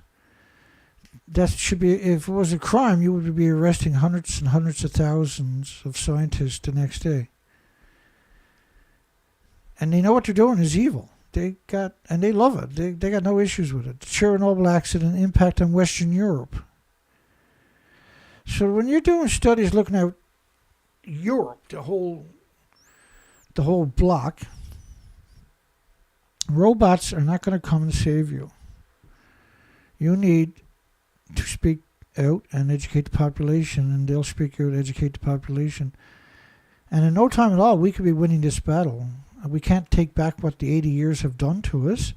that should be, if it was a crime, you would be arresting hundreds and hundreds of thousands of scientists the next day. And they know what they're doing is evil. And they love it. They got no issues with it. The Chernobyl accident impact on Western Europe. So when you're doing studies looking at Europe, the whole block, robots are not going to come and save you. You need to speak out and educate the population, and they'll speak out and educate the population. And in no time at all, we could be winning this battle. We can't take back what the 80 years have done to us,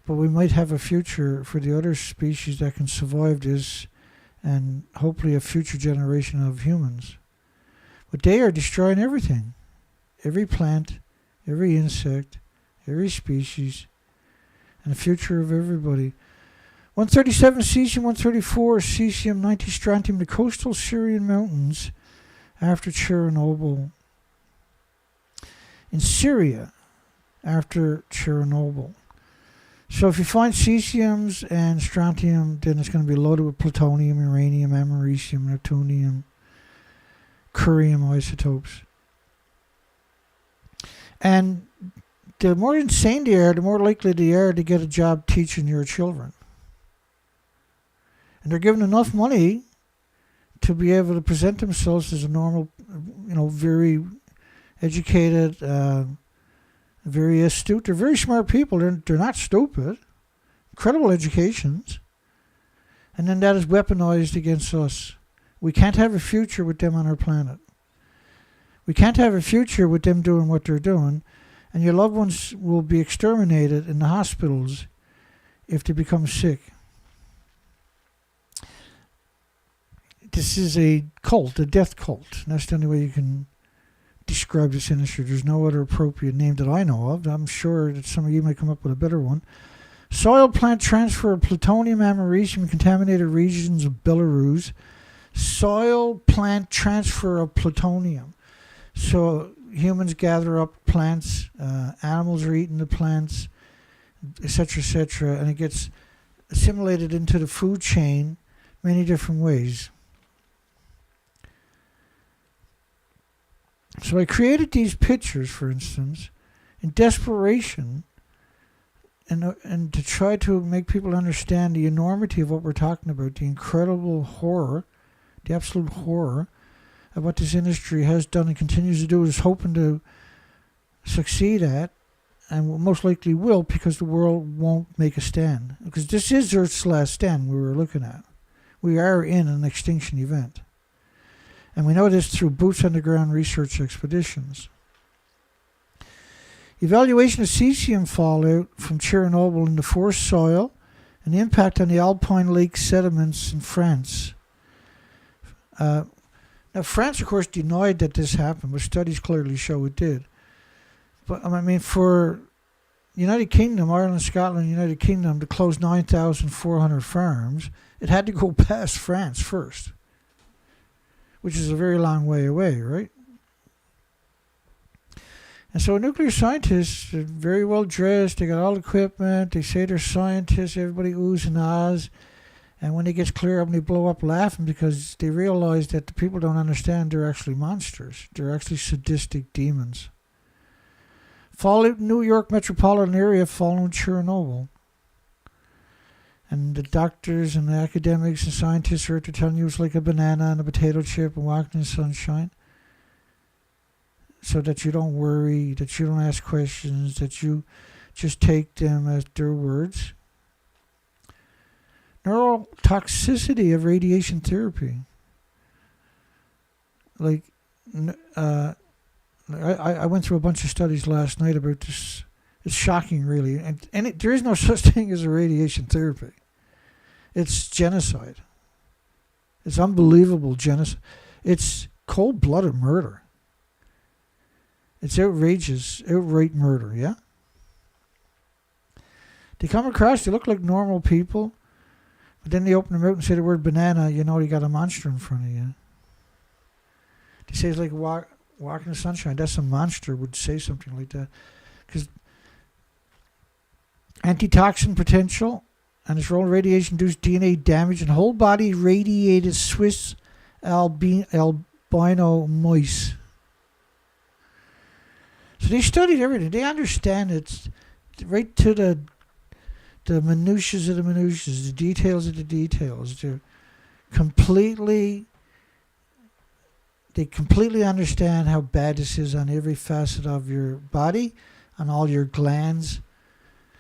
But we might have a future for the other species that can survive this, and hopefully a future generation of humans. But they are destroying everything. Every plant, every insect, every species, and the future of everybody. 137 cesium-134 cesium-90 strontium, the coastal Syrian mountains after Chernobyl. In Syria after Chernobyl. So if you find cesiums and strontium, then it's going to be loaded with plutonium, uranium, americium, neptunium, curium isotopes. And the more insane they are, the more likely they are to get a job teaching your children. And they're given enough money to be able to present themselves as a normal, very educated, very astute. They're very smart people. They're not stupid. Incredible educations. And then that is weaponized against us. We can't have a future with them on our planet. We can't have a future with them doing what they're doing. And your loved ones will be exterminated in the hospitals if they become sick. This is a cult, a death cult. And that's the only way you can describe this industry. There's no other appropriate name that I know of. I'm sure that some of you might come up with a better one. Soil plant transfer of plutonium, americium in contaminated regions of Belarus. Soil plant transfer of plutonium. So humans gather up plants, animals are eating the plants, etc., and it gets assimilated into the food chain many different ways. So I created these pictures, for instance, in desperation, and to try to make people understand the enormity of what we're talking about, the incredible horror, the absolute horror of what this industry has done and continues to do, is hoping to succeed at, and most likely will, because the world won't make a stand. Because this is Earth's last stand we were looking at. We are in an extinction event. And we know this through boots on the ground research expeditions. Evaluation of cesium fallout from Chernobyl in the forest soil and the impact on the Alpine Lake sediments in France. Now, France, of course, denied that this happened, but studies clearly show it did. But, I mean, for United Kingdom, Ireland, Scotland, United Kingdom to close 9,400 farms, it had to go past France first, which is a very long way away, right? And so nuclear scientists are very well dressed, they got all the equipment, they say they're scientists, everybody oohs and ahs, and when it gets clear up, they blow up laughing because they realize that the people don't understand they're actually monsters. They're actually sadistic demons. Fallout in New York metropolitan area following Chernobyl. And the doctors and the academics and scientists are telling you it's like a banana and a potato chip and walking in the sunshine. So that you don't worry, that you don't ask questions, that you just take them as their words. Neurotoxicity of radiation therapy. Like, I went through a bunch of studies last night about this. It's shocking, really. And there is no such thing as a radiation therapy. It's genocide. It's unbelievable genocide. It's cold-blooded murder. It's outrageous, outright murder, yeah? They come across, they look like normal people, but then they open their mouth and say the word banana, you know you got a monster in front of you. They say it's like walk in the sunshine. That's a monster would say something like that. Because antitoxin potential and its role in radiation-induced DNA damage and whole body radiated Swiss albino mice. So they studied everything. They understand it right to the minutiae of the minutiae, the details of the details. They completely understand how bad this is on every facet of your body, on all your glands,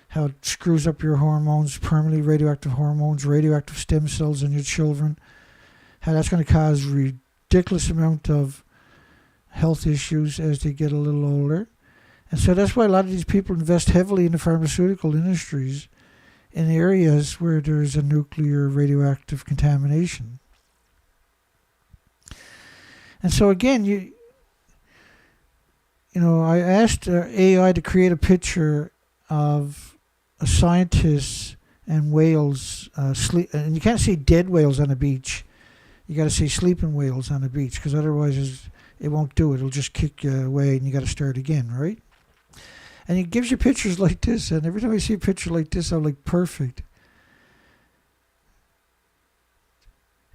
how it screws up your hormones, permanently radioactive hormones, radioactive stem cells in your children, how that's going to cause ridiculous amount of health issues as they get a little older. And so that's why a lot of these people invest heavily in the pharmaceutical industries, in areas where there's a nuclear radioactive contamination. And so again, I asked AI to create a picture of a scientist and whales sleep, and you can't see dead whales on the beach. You got to see sleeping whales on the beach, because otherwise it won't do it. It'll just kick you away, and you got to start again, right? And it gives you pictures like this, and every time I see a picture like this, I'm like, perfect.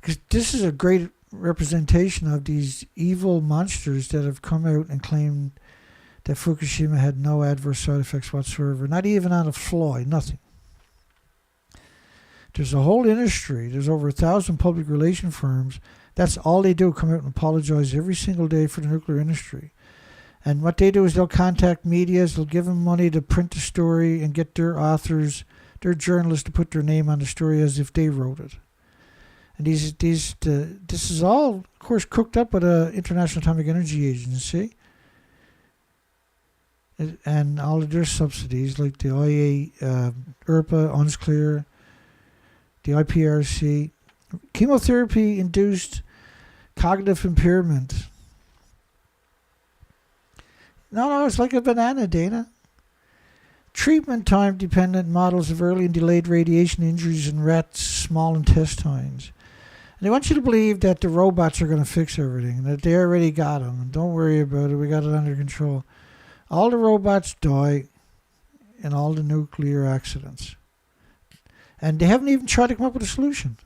Because this is a great representation of these evil monsters that have come out and claimed that Fukushima had no adverse side effects whatsoever, not even on a fly, nothing. There's a whole industry. There's over 1,000 public relation firms. That's all they do, come out and apologize every single day for the nuclear industry. And what they do is they'll contact medias, they'll give them money to print the story and get their authors, their journalists to put their name on the story as if they wrote it. And this is all, of course, cooked up by the International Atomic Energy Agency and all of their subsidies, like the IA, ERPA, UNSCLEAR, the IPRC. Chemotherapy-induced cognitive impairment. No, it's like a banana, Dana. Treatment time dependent models of early and delayed radiation injuries in rats' small intestines. And they want you to believe that the robots are going to fix everything, that they already got them. And don't worry about it, we got it under control. All the robots die in all the nuclear accidents. And they haven't even tried to come up with a solution.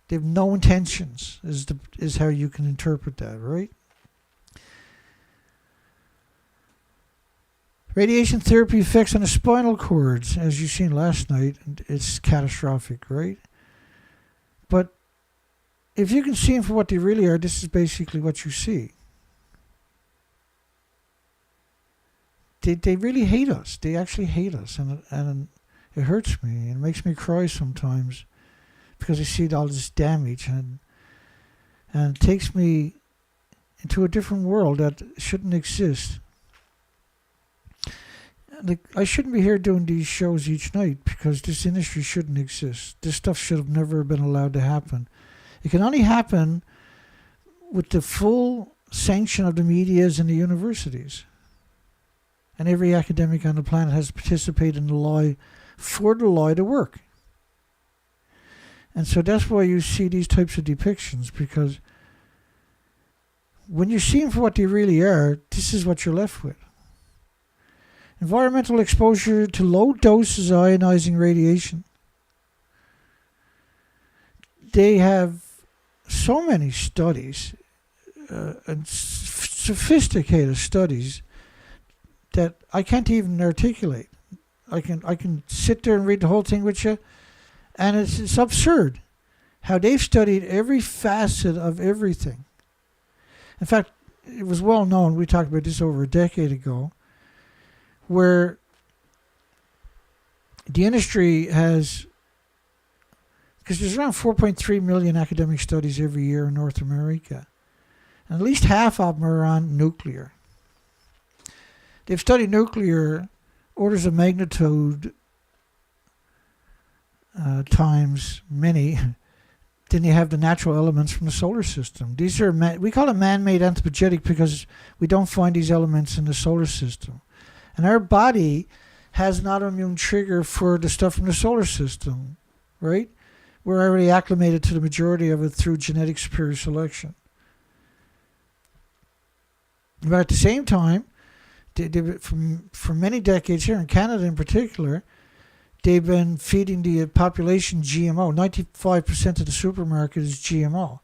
They have no intentions, is how you can interpret that, right? Radiation therapy effects on the spinal cords, as you've seen last night, it's catastrophic, right? But if you can see them for what they really are, this is basically what you see. They really hate us. They actually hate us, and it hurts me. It makes me cry sometimes because I see all this damage, and it takes me into a different world that shouldn't exist. Like, I shouldn't be here doing these shows each night because this industry shouldn't exist. This stuff should have never been allowed to happen. It can only happen with the full sanction of the medias and the universities. And every academic on the planet has participated in the lie for the lie to work. And so that's why you see these types of depictions, because when you see them for what they really are, this is what you're left with. Environmental exposure to low doses of ionizing radiation. They have so many studies, and sophisticated studies, that I can't even articulate. I can sit there and read the whole thing with you, and it's absurd how they've studied every facet of everything. In fact, it was well known, we talked about this over a decade ago, where the industry has, because there's around 4.3 million academic studies every year in North America, and at least half of them are on nuclear. They've studied nuclear orders of magnitude times many than you have the natural elements from the solar system. These are we call it man-made anthropogenic because we don't find these elements in the solar system. And our body has an autoimmune trigger for the stuff from the solar system, right? We're already acclimated to the majority of it through genetic superior selection. But at the same time, for many decades here in Canada in particular, they've been feeding the population GMO. 95% of the supermarket is GMO,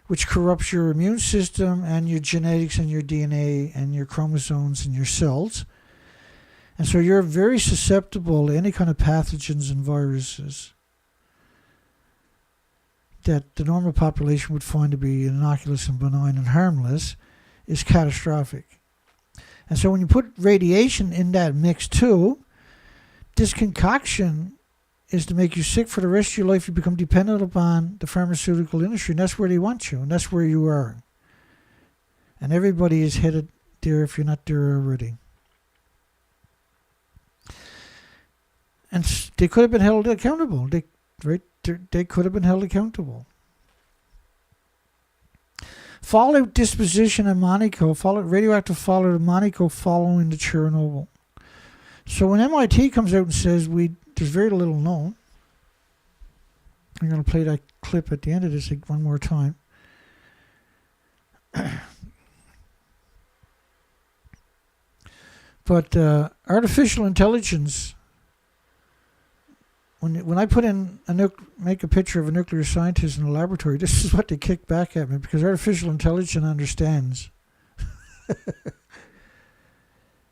which corrupts your immune system and your genetics and your DNA and your chromosomes and your cells. And so you're very susceptible to any kind of pathogens and viruses that the normal population would find to be innocuous and benign and harmless is catastrophic. And so when you put radiation in that mix too, this concoction is to make you sick for the rest of your life. You become dependent upon the pharmaceutical industry, and that's where they want you, and that's where you are. And everybody is headed there if you're not there already. And they could have been held accountable. They could have been held accountable. Fallout disposition in Monaco, radioactive fallout in Monaco following the Chernobyl. So when MIT comes out and says there's very little known, I'm going to play that clip at the end of this one more time. But artificial intelligence, when I put in make a picture of a nuclear scientist in a laboratory, this is what they kick back at me, because artificial intelligence understands.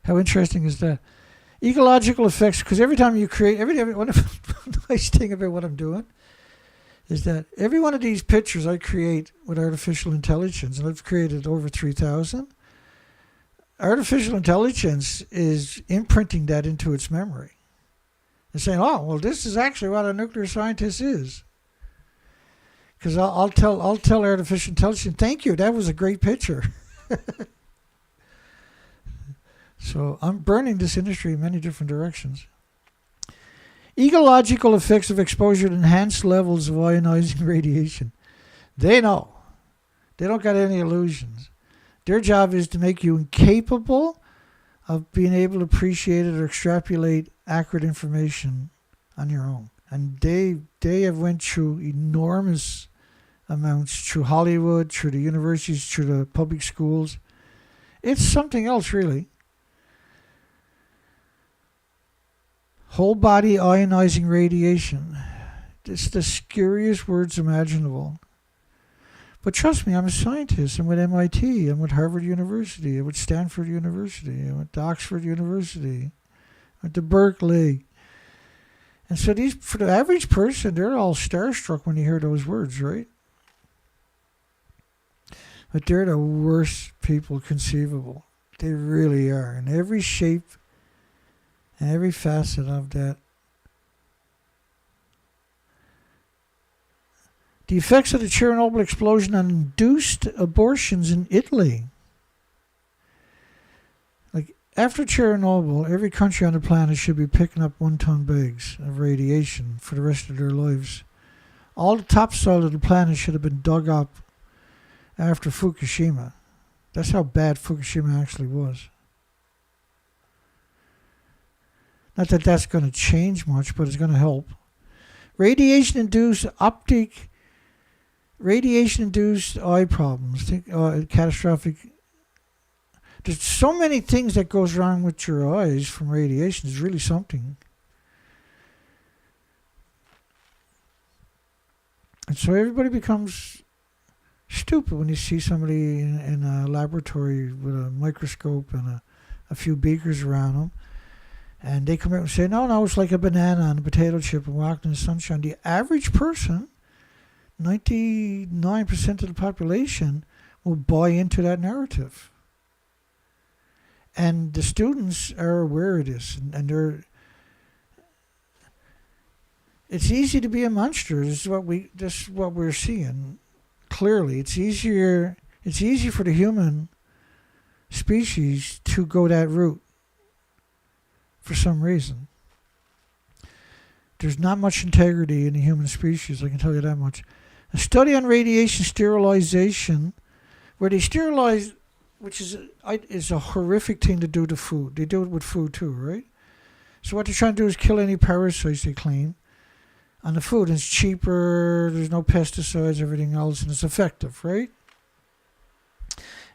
How interesting is that? Ecological effects, because every time you create, one nice thing about what I'm doing is that every one of these pictures I create with artificial intelligence, and I've created over 3,000, artificial intelligence is imprinting that into its memory. And saying, oh, well, this is actually what a nuclear scientist is. Because I'll tell artificial intelligence, thank you, that was a great picture. So I'm burning this industry in many different directions. Ecological effects of exposure to enhanced levels of ionizing radiation. They know. They don't got any illusions. Their job is to make you incapable of being able to appreciate it or extrapolate accurate information on your own. And they have went through enormous amounts through Hollywood, through the universities, through the public schools. It's something else, really. Whole body ionizing radiation. It's the scariest words imaginable. But trust me, I'm a scientist. I'm with MIT. I'm with Harvard University. I'm with Stanford University. I'm with Oxford University. I'm with the Berkeley. And so for the average person, they're all starstruck when you hear those words, right? But they're the worst people conceivable. They really are. In every shape and every facet of that. The effects of the Chernobyl explosion on induced abortions in Italy. Like, after Chernobyl, every country on the planet should be picking up 1-ton bags of radiation for the rest of their lives. All the topsoil of the planet should have been dug up after Fukushima. That's how bad Fukushima actually was. Not that that's going to change much, but it's going to help. Radiation-induced eye problems, catastrophic. There's so many things that goes wrong with your eyes from radiation. It's really something. And so everybody becomes stupid when you see somebody in a laboratory with a microscope and a few beakers around them. And they come out and say, no, it's like a banana and a potato chip and walking in the sunshine. The average person, 99% of the population, will buy into that narrative. And the students are aware of this. And it's easy to be a monster. This is what we're seeing. Clearly, it's easy for the human species to go that route. For some reason. There's not much integrity in the human species, I can tell you that much. A study on radiation sterilization, where they sterilize, which is a horrific thing to do to food. They do it with food too, right? So what they're trying to do is kill any parasites they claim on the food. It's cheaper, there's no pesticides, everything else, and it's effective, right?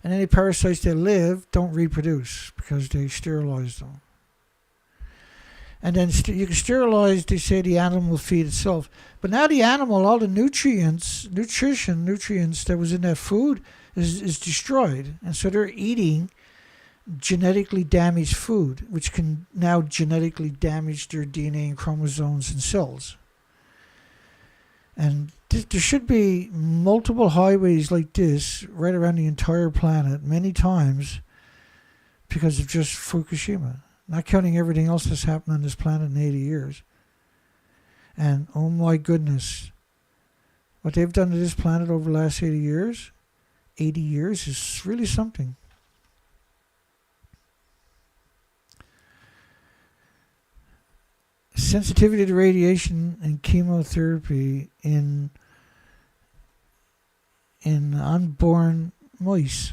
And any parasites that live don't reproduce because they sterilize them. And then you can sterilize, they say the animal will feed itself. But now the animal, all the nutrients that was in that food is destroyed. And so they're eating genetically damaged food, which can now genetically damage their DNA and chromosomes and cells. And there should be multiple highways like this right around the entire planet many times because of just Fukushima. Not counting everything else that's happened on this planet in 80 years. And oh my goodness, what they've done to this planet over the last 80 years is really something. sensitivity to radiation and chemotherapy in unborn mice.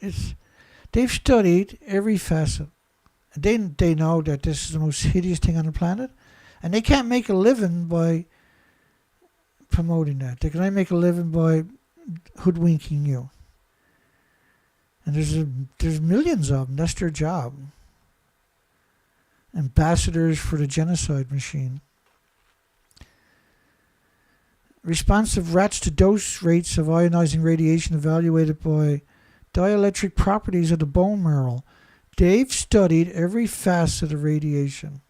They've studied every facet. They know that this is the most hideous thing on the planet, and they can't make a living by promoting that. They can only make a living by hoodwinking you. And there's millions of them. That's their job. Ambassadors for the genocide machine. Response of rats to dose rates of ionizing radiation evaluated by dielectric properties of the bone marrow. They've studied every facet of radiation.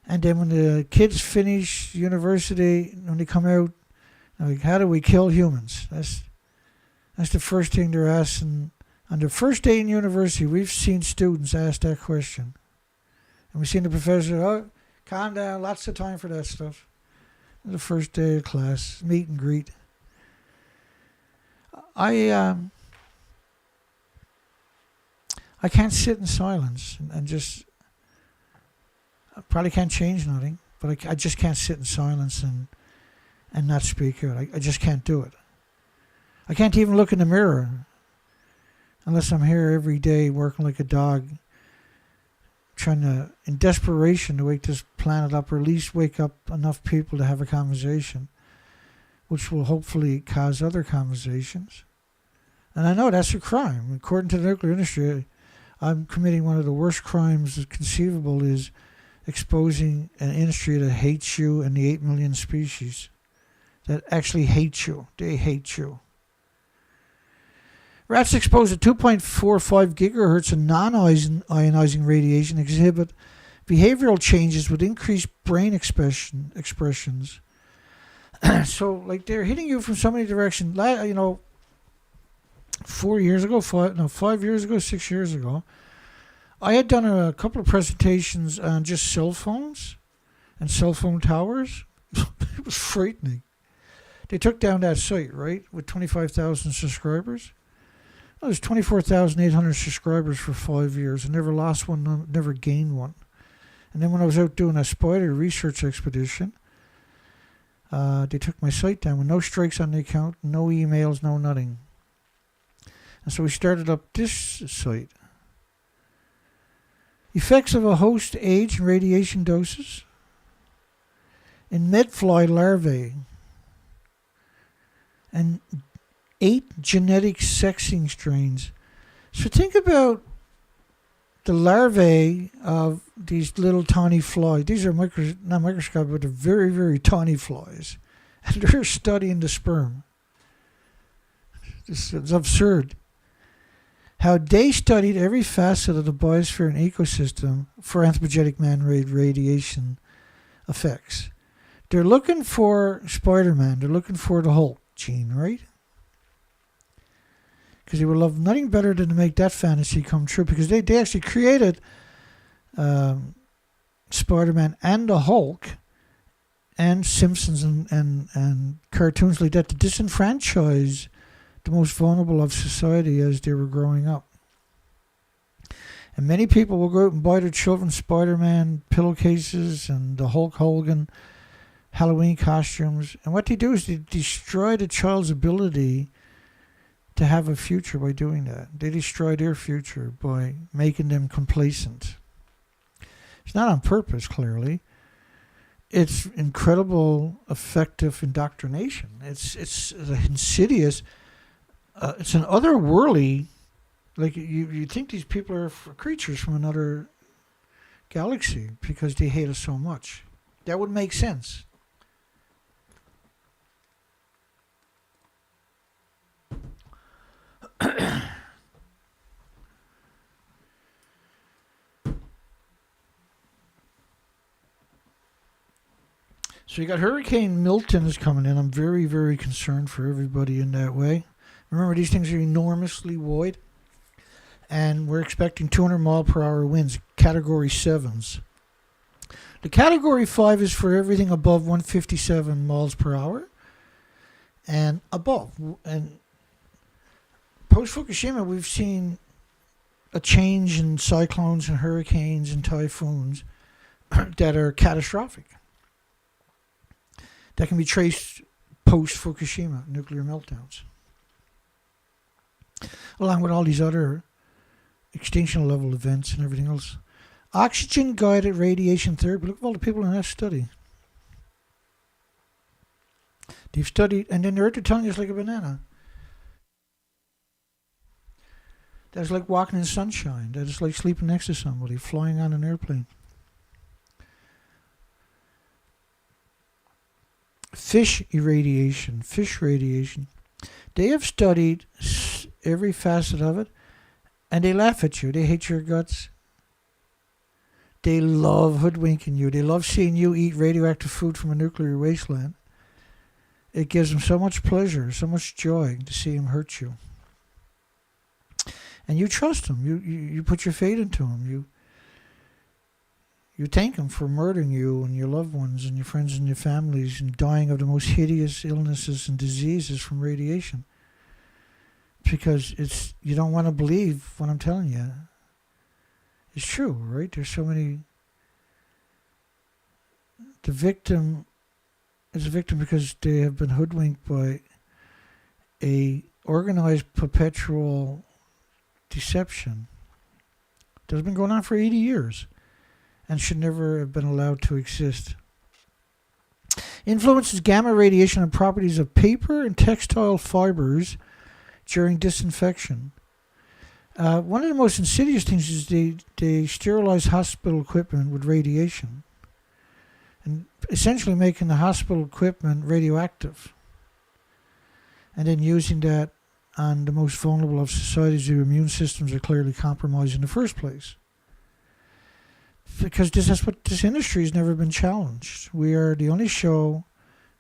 And then when the kids finish university, when they come out, like, how do we kill humans? That's the first thing they're asking. On the first day in university, we've seen students ask that question. And we've seen the professor, oh, calm down, lots of time for that stuff. The first day of class, meet and greet. I can't sit in silence and just, I probably can't change nothing, but I just can't sit in silence and not speak out. I just can't do it. I can't even look in the mirror unless I'm here every day working like a dog, trying to, in desperation, to wake this planet up, or at least wake up enough people to have a conversation, which will hopefully cause other conversations. And I know that's a crime. According to the nuclear industry, I'm committing one of the worst crimes that's conceivable, is exposing an industry that hates you and the 8 million species that actually hate you. They hate you. Rats exposed at 2.45 gigahertz of non-ionizing radiation exhibit behavioral changes with increased brain expressions. So, like, they're hitting you from so many directions. 5 years ago, 6 years ago, I had done a couple of presentations on just cell phones and cell phone towers. It was frightening. They took down that site, right, with 25,000 subscribers. Well, there's 24,800 subscribers for 5 years. I never lost one, never gained one. And then when I was out doing a spider research expedition, they took my site down with no strikes on the account, no emails, no nothing. And so we started up this site. Effects of a host age and radiation doses in medfly larvae and 8 genetic sexing strains. So think about the larvae of these little tiny flies. These are not microscopic, but they're very, very tiny flies. And they're studying the sperm. It's absurd. How they studied every facet of the biosphere and ecosystem for anthropogenic man-made radiation effects. They're looking for Spider-Man. They're looking for the Hulk gene, right? Because they would love nothing better than to make that fantasy come true, because they actually created Spider-Man and the Hulk and Simpsons and cartoons like that to disenfranchise the most vulnerable of society as they were growing up. And many people will go out and buy their children Spider-Man pillowcases and the Hulk Hogan Halloween costumes. And what they do is they destroy the child's ability to have a future by doing that. They destroy their future by making them complacent. It's not on purpose, clearly. It's incredible, effective indoctrination. It's insidious. It's an otherworldly, like you think these people are creatures from another galaxy because they hate us so much. That would make sense. So you got Hurricane Milton is coming in. I'm very, very concerned for everybody in that way. Remember, these things are enormously wide, and we're expecting 200 mile per hour winds, Category 7s. The Category 5 is for everything above 157 miles per hour and above. And post-Fukushima, we've seen a change in cyclones and hurricanes and typhoons that are catastrophic, that can be traced post-Fukushima nuclear meltdowns, along with all these other extinction level events and everything else. Oxygen-guided radiation therapy. Look at all the people in that study. They've studied, and then they're telling you it's like a banana. That's like walking in sunshine. That is like sleeping next to somebody, flying on an airplane. Fish irradiation, fish radiation. They have studied every facet of it, and they laugh at you. They hate your guts. They love hoodwinking you. They love seeing you eat radioactive food from a nuclear wasteland. It gives them so much pleasure, so much joy to see them hurt you. And you trust them. You put your faith into them. You thank them for murdering you and your loved ones and your friends and your families and dying of the most hideous illnesses and diseases from radiation. Because you don't want to believe what I'm telling you. It's true, right? There's so many. The victim is a victim because they have been hoodwinked by a organized perpetual deception that has been going on for 80 years and should never have been allowed to exist. Influences gamma radiation on properties of paper and textile fibers during disinfection. One of the most insidious things is they sterilize hospital equipment with radiation and essentially making the hospital equipment radioactive and then using that on the most vulnerable of societies whose immune systems are clearly compromised in the first place. Because this industry has never been challenged. We are the only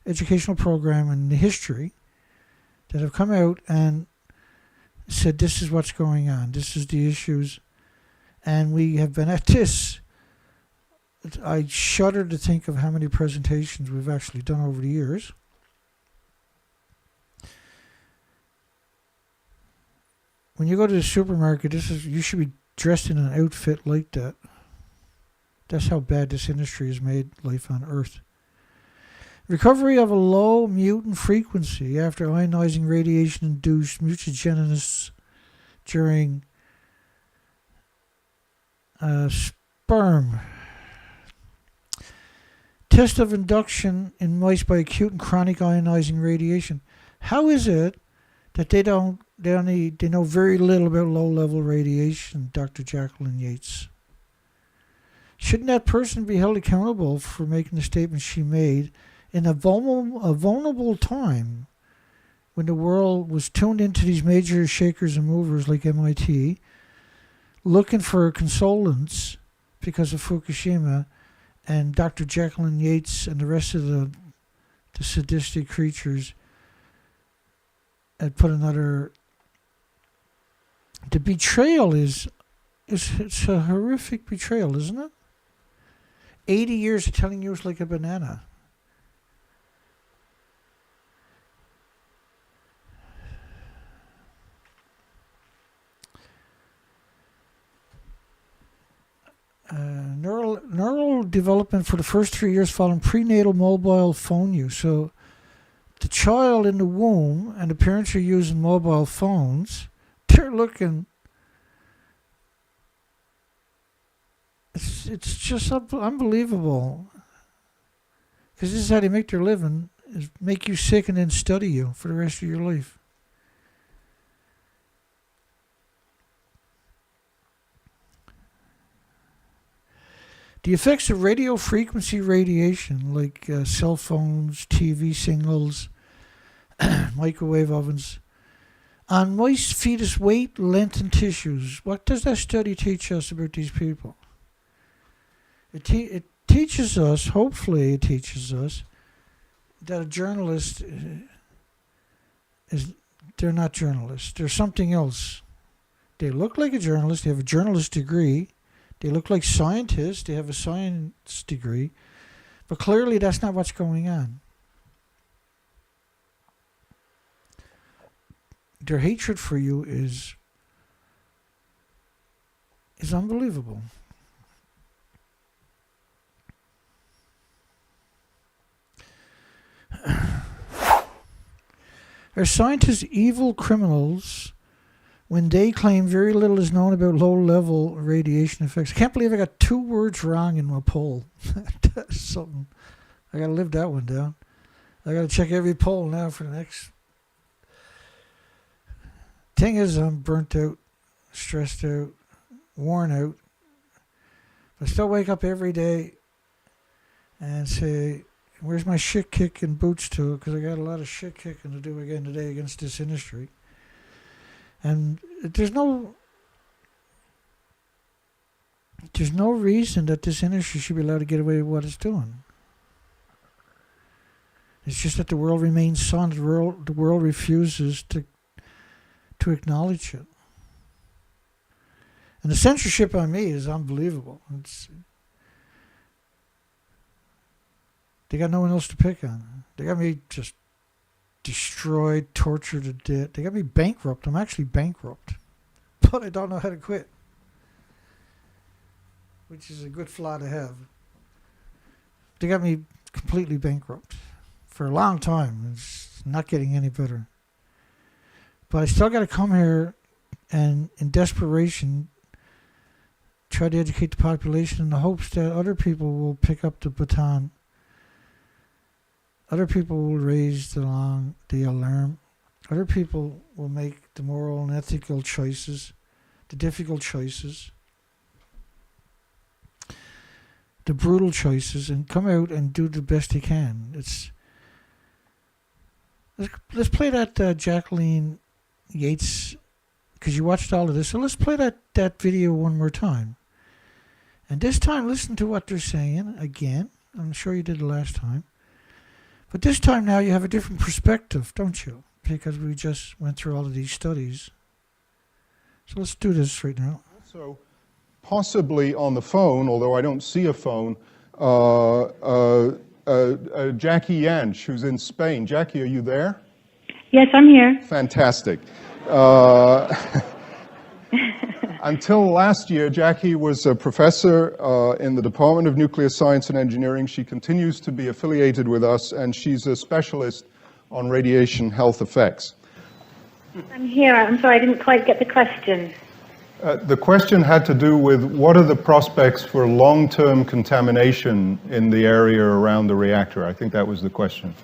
educational program in the history that have come out and said this is what's going on, this is the issues, and we have been at this. I shudder to think of how many presentations we've actually done over the years. When you go to the supermarket, you should be dressed in an outfit like that. That's how bad this industry has made life on Earth. Recovery of a low mutant frequency after ionizing radiation-induced mutagenesis during sperm. Test of induction in mice by acute and chronic ionizing radiation. How is it that they know very little about low-level radiation, Dr. Jacqueline Yates? Shouldn't that person be held accountable for making the statements she made in a vulnerable time when the world was tuned into these major shakers and movers like MIT, looking for consolence because of Fukushima, and Dr. Jacqueline Yates and the rest of the sadistic creatures had put another. The betrayal it's a horrific betrayal, isn't it? 80 years of telling you it's like a banana. Neural development for the first 3 years following prenatal mobile phone use. So the child in the womb and the parents are using mobile phones. They're looking. It's just unbelievable. Because this is how they make their living, is make you sick and then study you for the rest of your life. The effects of radio frequency radiation, like cell phones, TV signals, microwave ovens, on mice fetus weight, length, and tissues. What does that study teach us about these people? It teaches us, hopefully it teaches us, that a journalist they're not journalists. They're something else. They look like a journalist. They have a journalist degree. They look like scientists. They have a science degree. But clearly that's not what's going on. Their hatred for you is unbelievable. Are scientists evil criminals when they claim very little is known about low-level radiation effects? I can't believe I got 2 words wrong in my poll. That's something. I got to live that one down. I got to check every poll now for the next. Thing is, I'm burnt out, stressed out, worn out. I still wake up every day and say, where's my shit kicking boots to? Because I got a lot of shit kicking to do again today against this industry. And there's no reason that this industry should be allowed to get away with what it's doing. It's just that the world remains silent. The world refuses to acknowledge it. And the censorship on me is unbelievable. They got no one else to pick on. They got me just destroyed, tortured to death. They got me bankrupt. I'm actually bankrupt. But I don't know how to quit. Which is a good flaw to have. They got me completely bankrupt. For a long time. It's not getting any better. But I still got to come here and, in desperation, try to educate the population in the hopes that other people will pick up the baton. Other people will raise the alarm. Other people will make the moral and ethical choices, the difficult choices, the brutal choices, and come out and do the best they can. Let's play that Jacqueline Yates, because you watched all of this. So let's play that video one more time. And this time, listen to what they're saying again. I'm sure you did the last time. But this time now you have a different perspective, don't you? Because we just went through all of these studies. So let's do this right now. So possibly on the phone, although I don't see a phone, Jackie Yanch, who's in Spain. Jackie, are you there? Yes, I'm here. Fantastic. Until last year, Jackie was a professor in the Department of Nuclear Science and Engineering. She continues to be affiliated with us, and she's a specialist on radiation health effects. I'm here. I'm sorry, I didn't quite get the question. The question had to do with what are the prospects for long-term contamination in the area around the reactor. I think that was the question.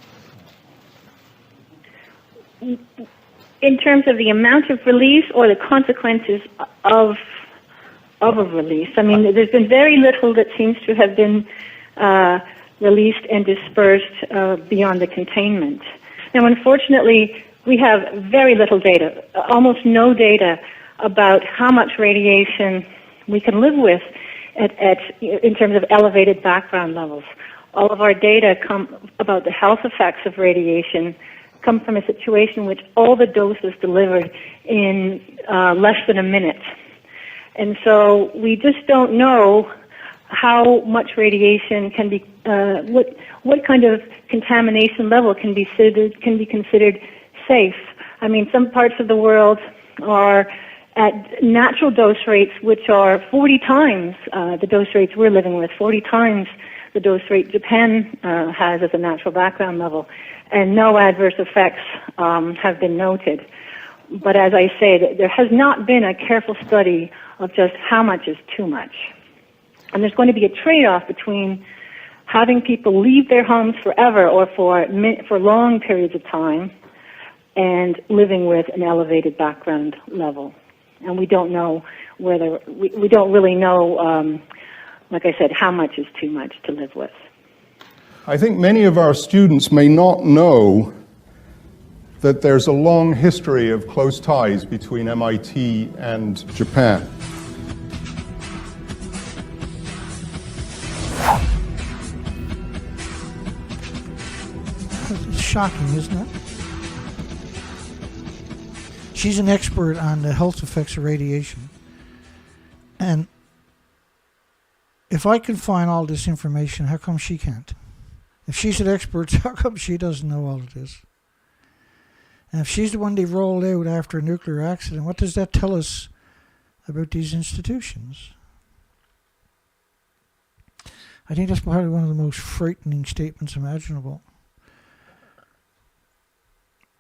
In terms of the amount of release or the consequences of a release? I mean, there's been very little that seems to have been released and dispersed beyond the containment. Now, unfortunately, we have very little data, almost no data about how much radiation we can live with in terms of elevated background levels. All of our data come about the health effects of radiation come from a situation in which all the doses delivered in less than a minute. And so we just don't know how much radiation can be, what kind of contamination level can be considered safe. I mean, some parts of the world are at natural dose rates which are 40 times the dose rates we're living with, 40 times the dose rate Japan has as a natural background level, and no adverse effects have been noted. But as I say, there has not been a careful study of just how much is too much. And there's going to be a trade-off between having people leave their homes forever or for long periods of time and living with an elevated background level. And we don't know whether, we don't really know, like I said, how much is too much to live with. I think many of our students may not know that there's a long history of close ties between MIT and Japan. It's shocking, isn't it? She's an expert on the health effects of radiation. And if I can find all this information, how come she can't? If she's an expert, how come she doesn't know all of this? And if she's the one they rolled out after a nuclear accident, what does that tell us about these institutions? I think that's probably one of the most frightening statements imaginable.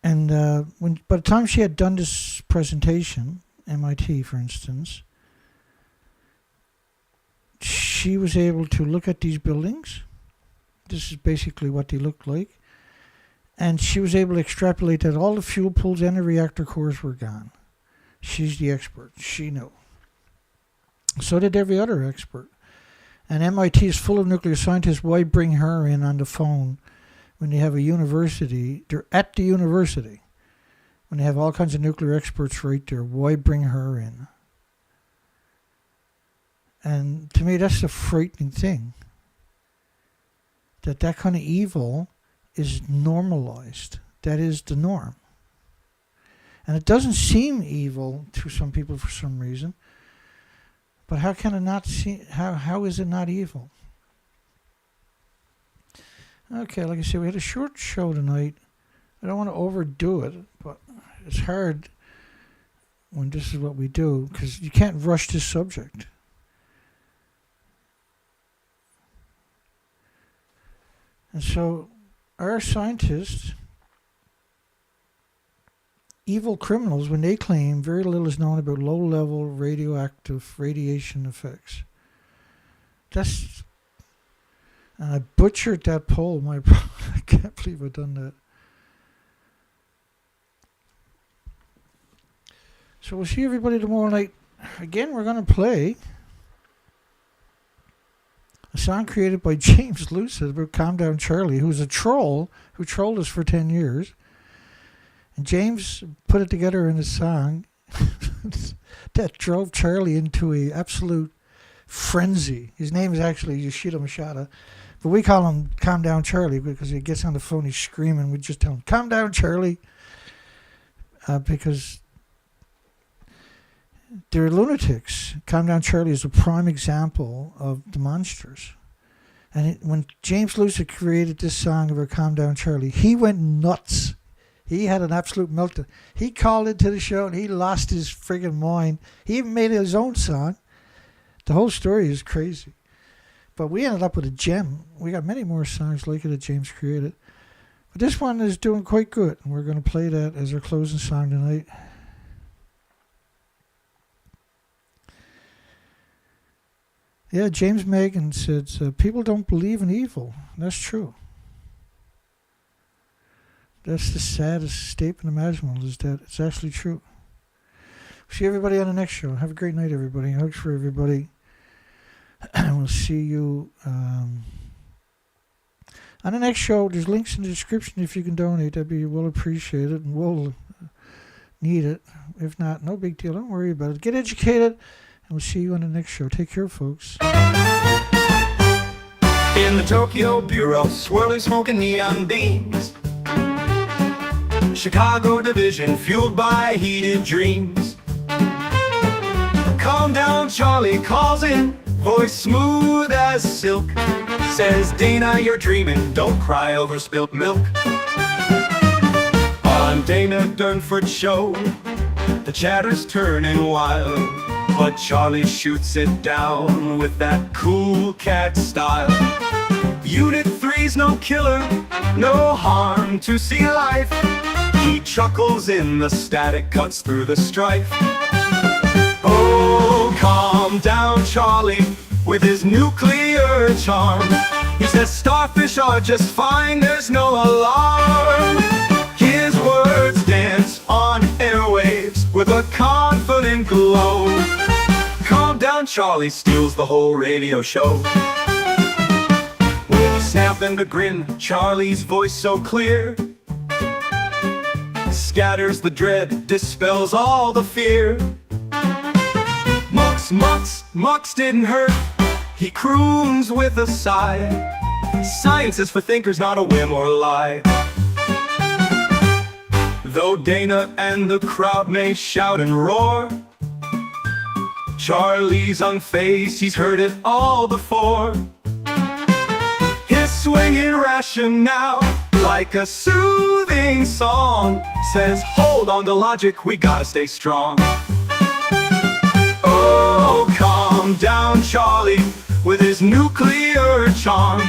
And And by the time she had done this presentation, MIT, for instance, she was able to look at these buildings. This is basically what they looked like. And she was able to extrapolate that all the fuel pools and the reactor cores were gone. She's the expert. She knew. So did every other expert. And MIT is full of nuclear scientists. Why bring her in on the phone when they have a university? They're at the university. When they have all kinds of nuclear experts right there, why bring her in? And to me, that's the frightening thing. That kind of evil is normalized. That is the norm. And it doesn't seem evil to some people for some reason. But how can it not seem, how is it not evil? Okay, like I said, we had a short show tonight. I don't want to overdo it, but it's hard when this is what we do, because you can't rush this subject. And so our scientists, evil criminals, when they claim very little is known about low-level radioactive radiation effects. And I butchered that poll. I can't believe I've done that. So we'll see everybody tomorrow night. Again, we're going to play a song created by James Lucid about Calm Down Charlie, who's a troll who trolled us for 10 years. And James put it together in a song that drove Charlie into an absolute frenzy. His name is actually Yoshida Mashada, but we call him Calm Down Charlie because he gets on the phone, he's screaming. We just tell him, calm down, Charlie, because they're lunatics. Calm Down Charlie is a prime example of the monsters. And when James Lucid created this song about Calm Down Charlie, he went nuts. He had an absolute meltdown. He called into the show and he lost his friggin' mind. He even made his own song. The whole story is crazy. But we ended up with a gem. We got many more songs like it that James created. But this one is doing quite good. And we're going to play that as our closing song tonight. Yeah, James Megan said, people don't believe in evil. That's true. That's the saddest statement imaginable, is that it's actually true. See everybody on the next show. Have a great night, everybody. Hugs for everybody. And we'll see you on the next show. There's links in the description if you can donate. That'd be well appreciated, and we'll need it. If not, no big deal. Don't worry about it. Get educated, and we'll see you on the next show. Take care, folks. In the Tokyo Bureau, swirling smoke and neon beams. Chicago division, fueled by heated dreams. Calm down, Charlie calls in, voice smooth as silk. Says, Dana, you're dreaming, don't cry over spilt milk. On Dana Durnford show, the chatter's turning wild, but Charlie shoots it down with that cool cat style. Unit 3's no killer, no harm to see life. He chuckles in the static, cuts through the strife. Oh, calm down, Charlie, with his nuclear charm. He says starfish are just fine, there's no alarm. His words dance on airwaves with a confident glow. Calm down, Charlie steals the whole radio show. With a snap and a grin, Charlie's voice so clear scatters the dread, dispels all the fear. Mux didn't hurt, he croons with a sigh. Science is for thinkers, not a whim or lie. Though Dana and the crowd may shout and roar, Charlie's unfazed, he's heard it all before. His swinging rationale, like a soothing song, says, hold on to logic, we gotta stay strong. Oh, calm down, Charlie, with his nuclear charm.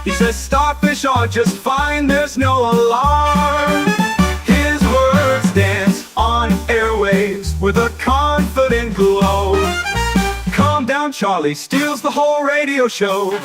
He says starfish are just fine, there's no alarm. His words on airwaves with a confident glow. Calm down, Charlie steals the whole radio show.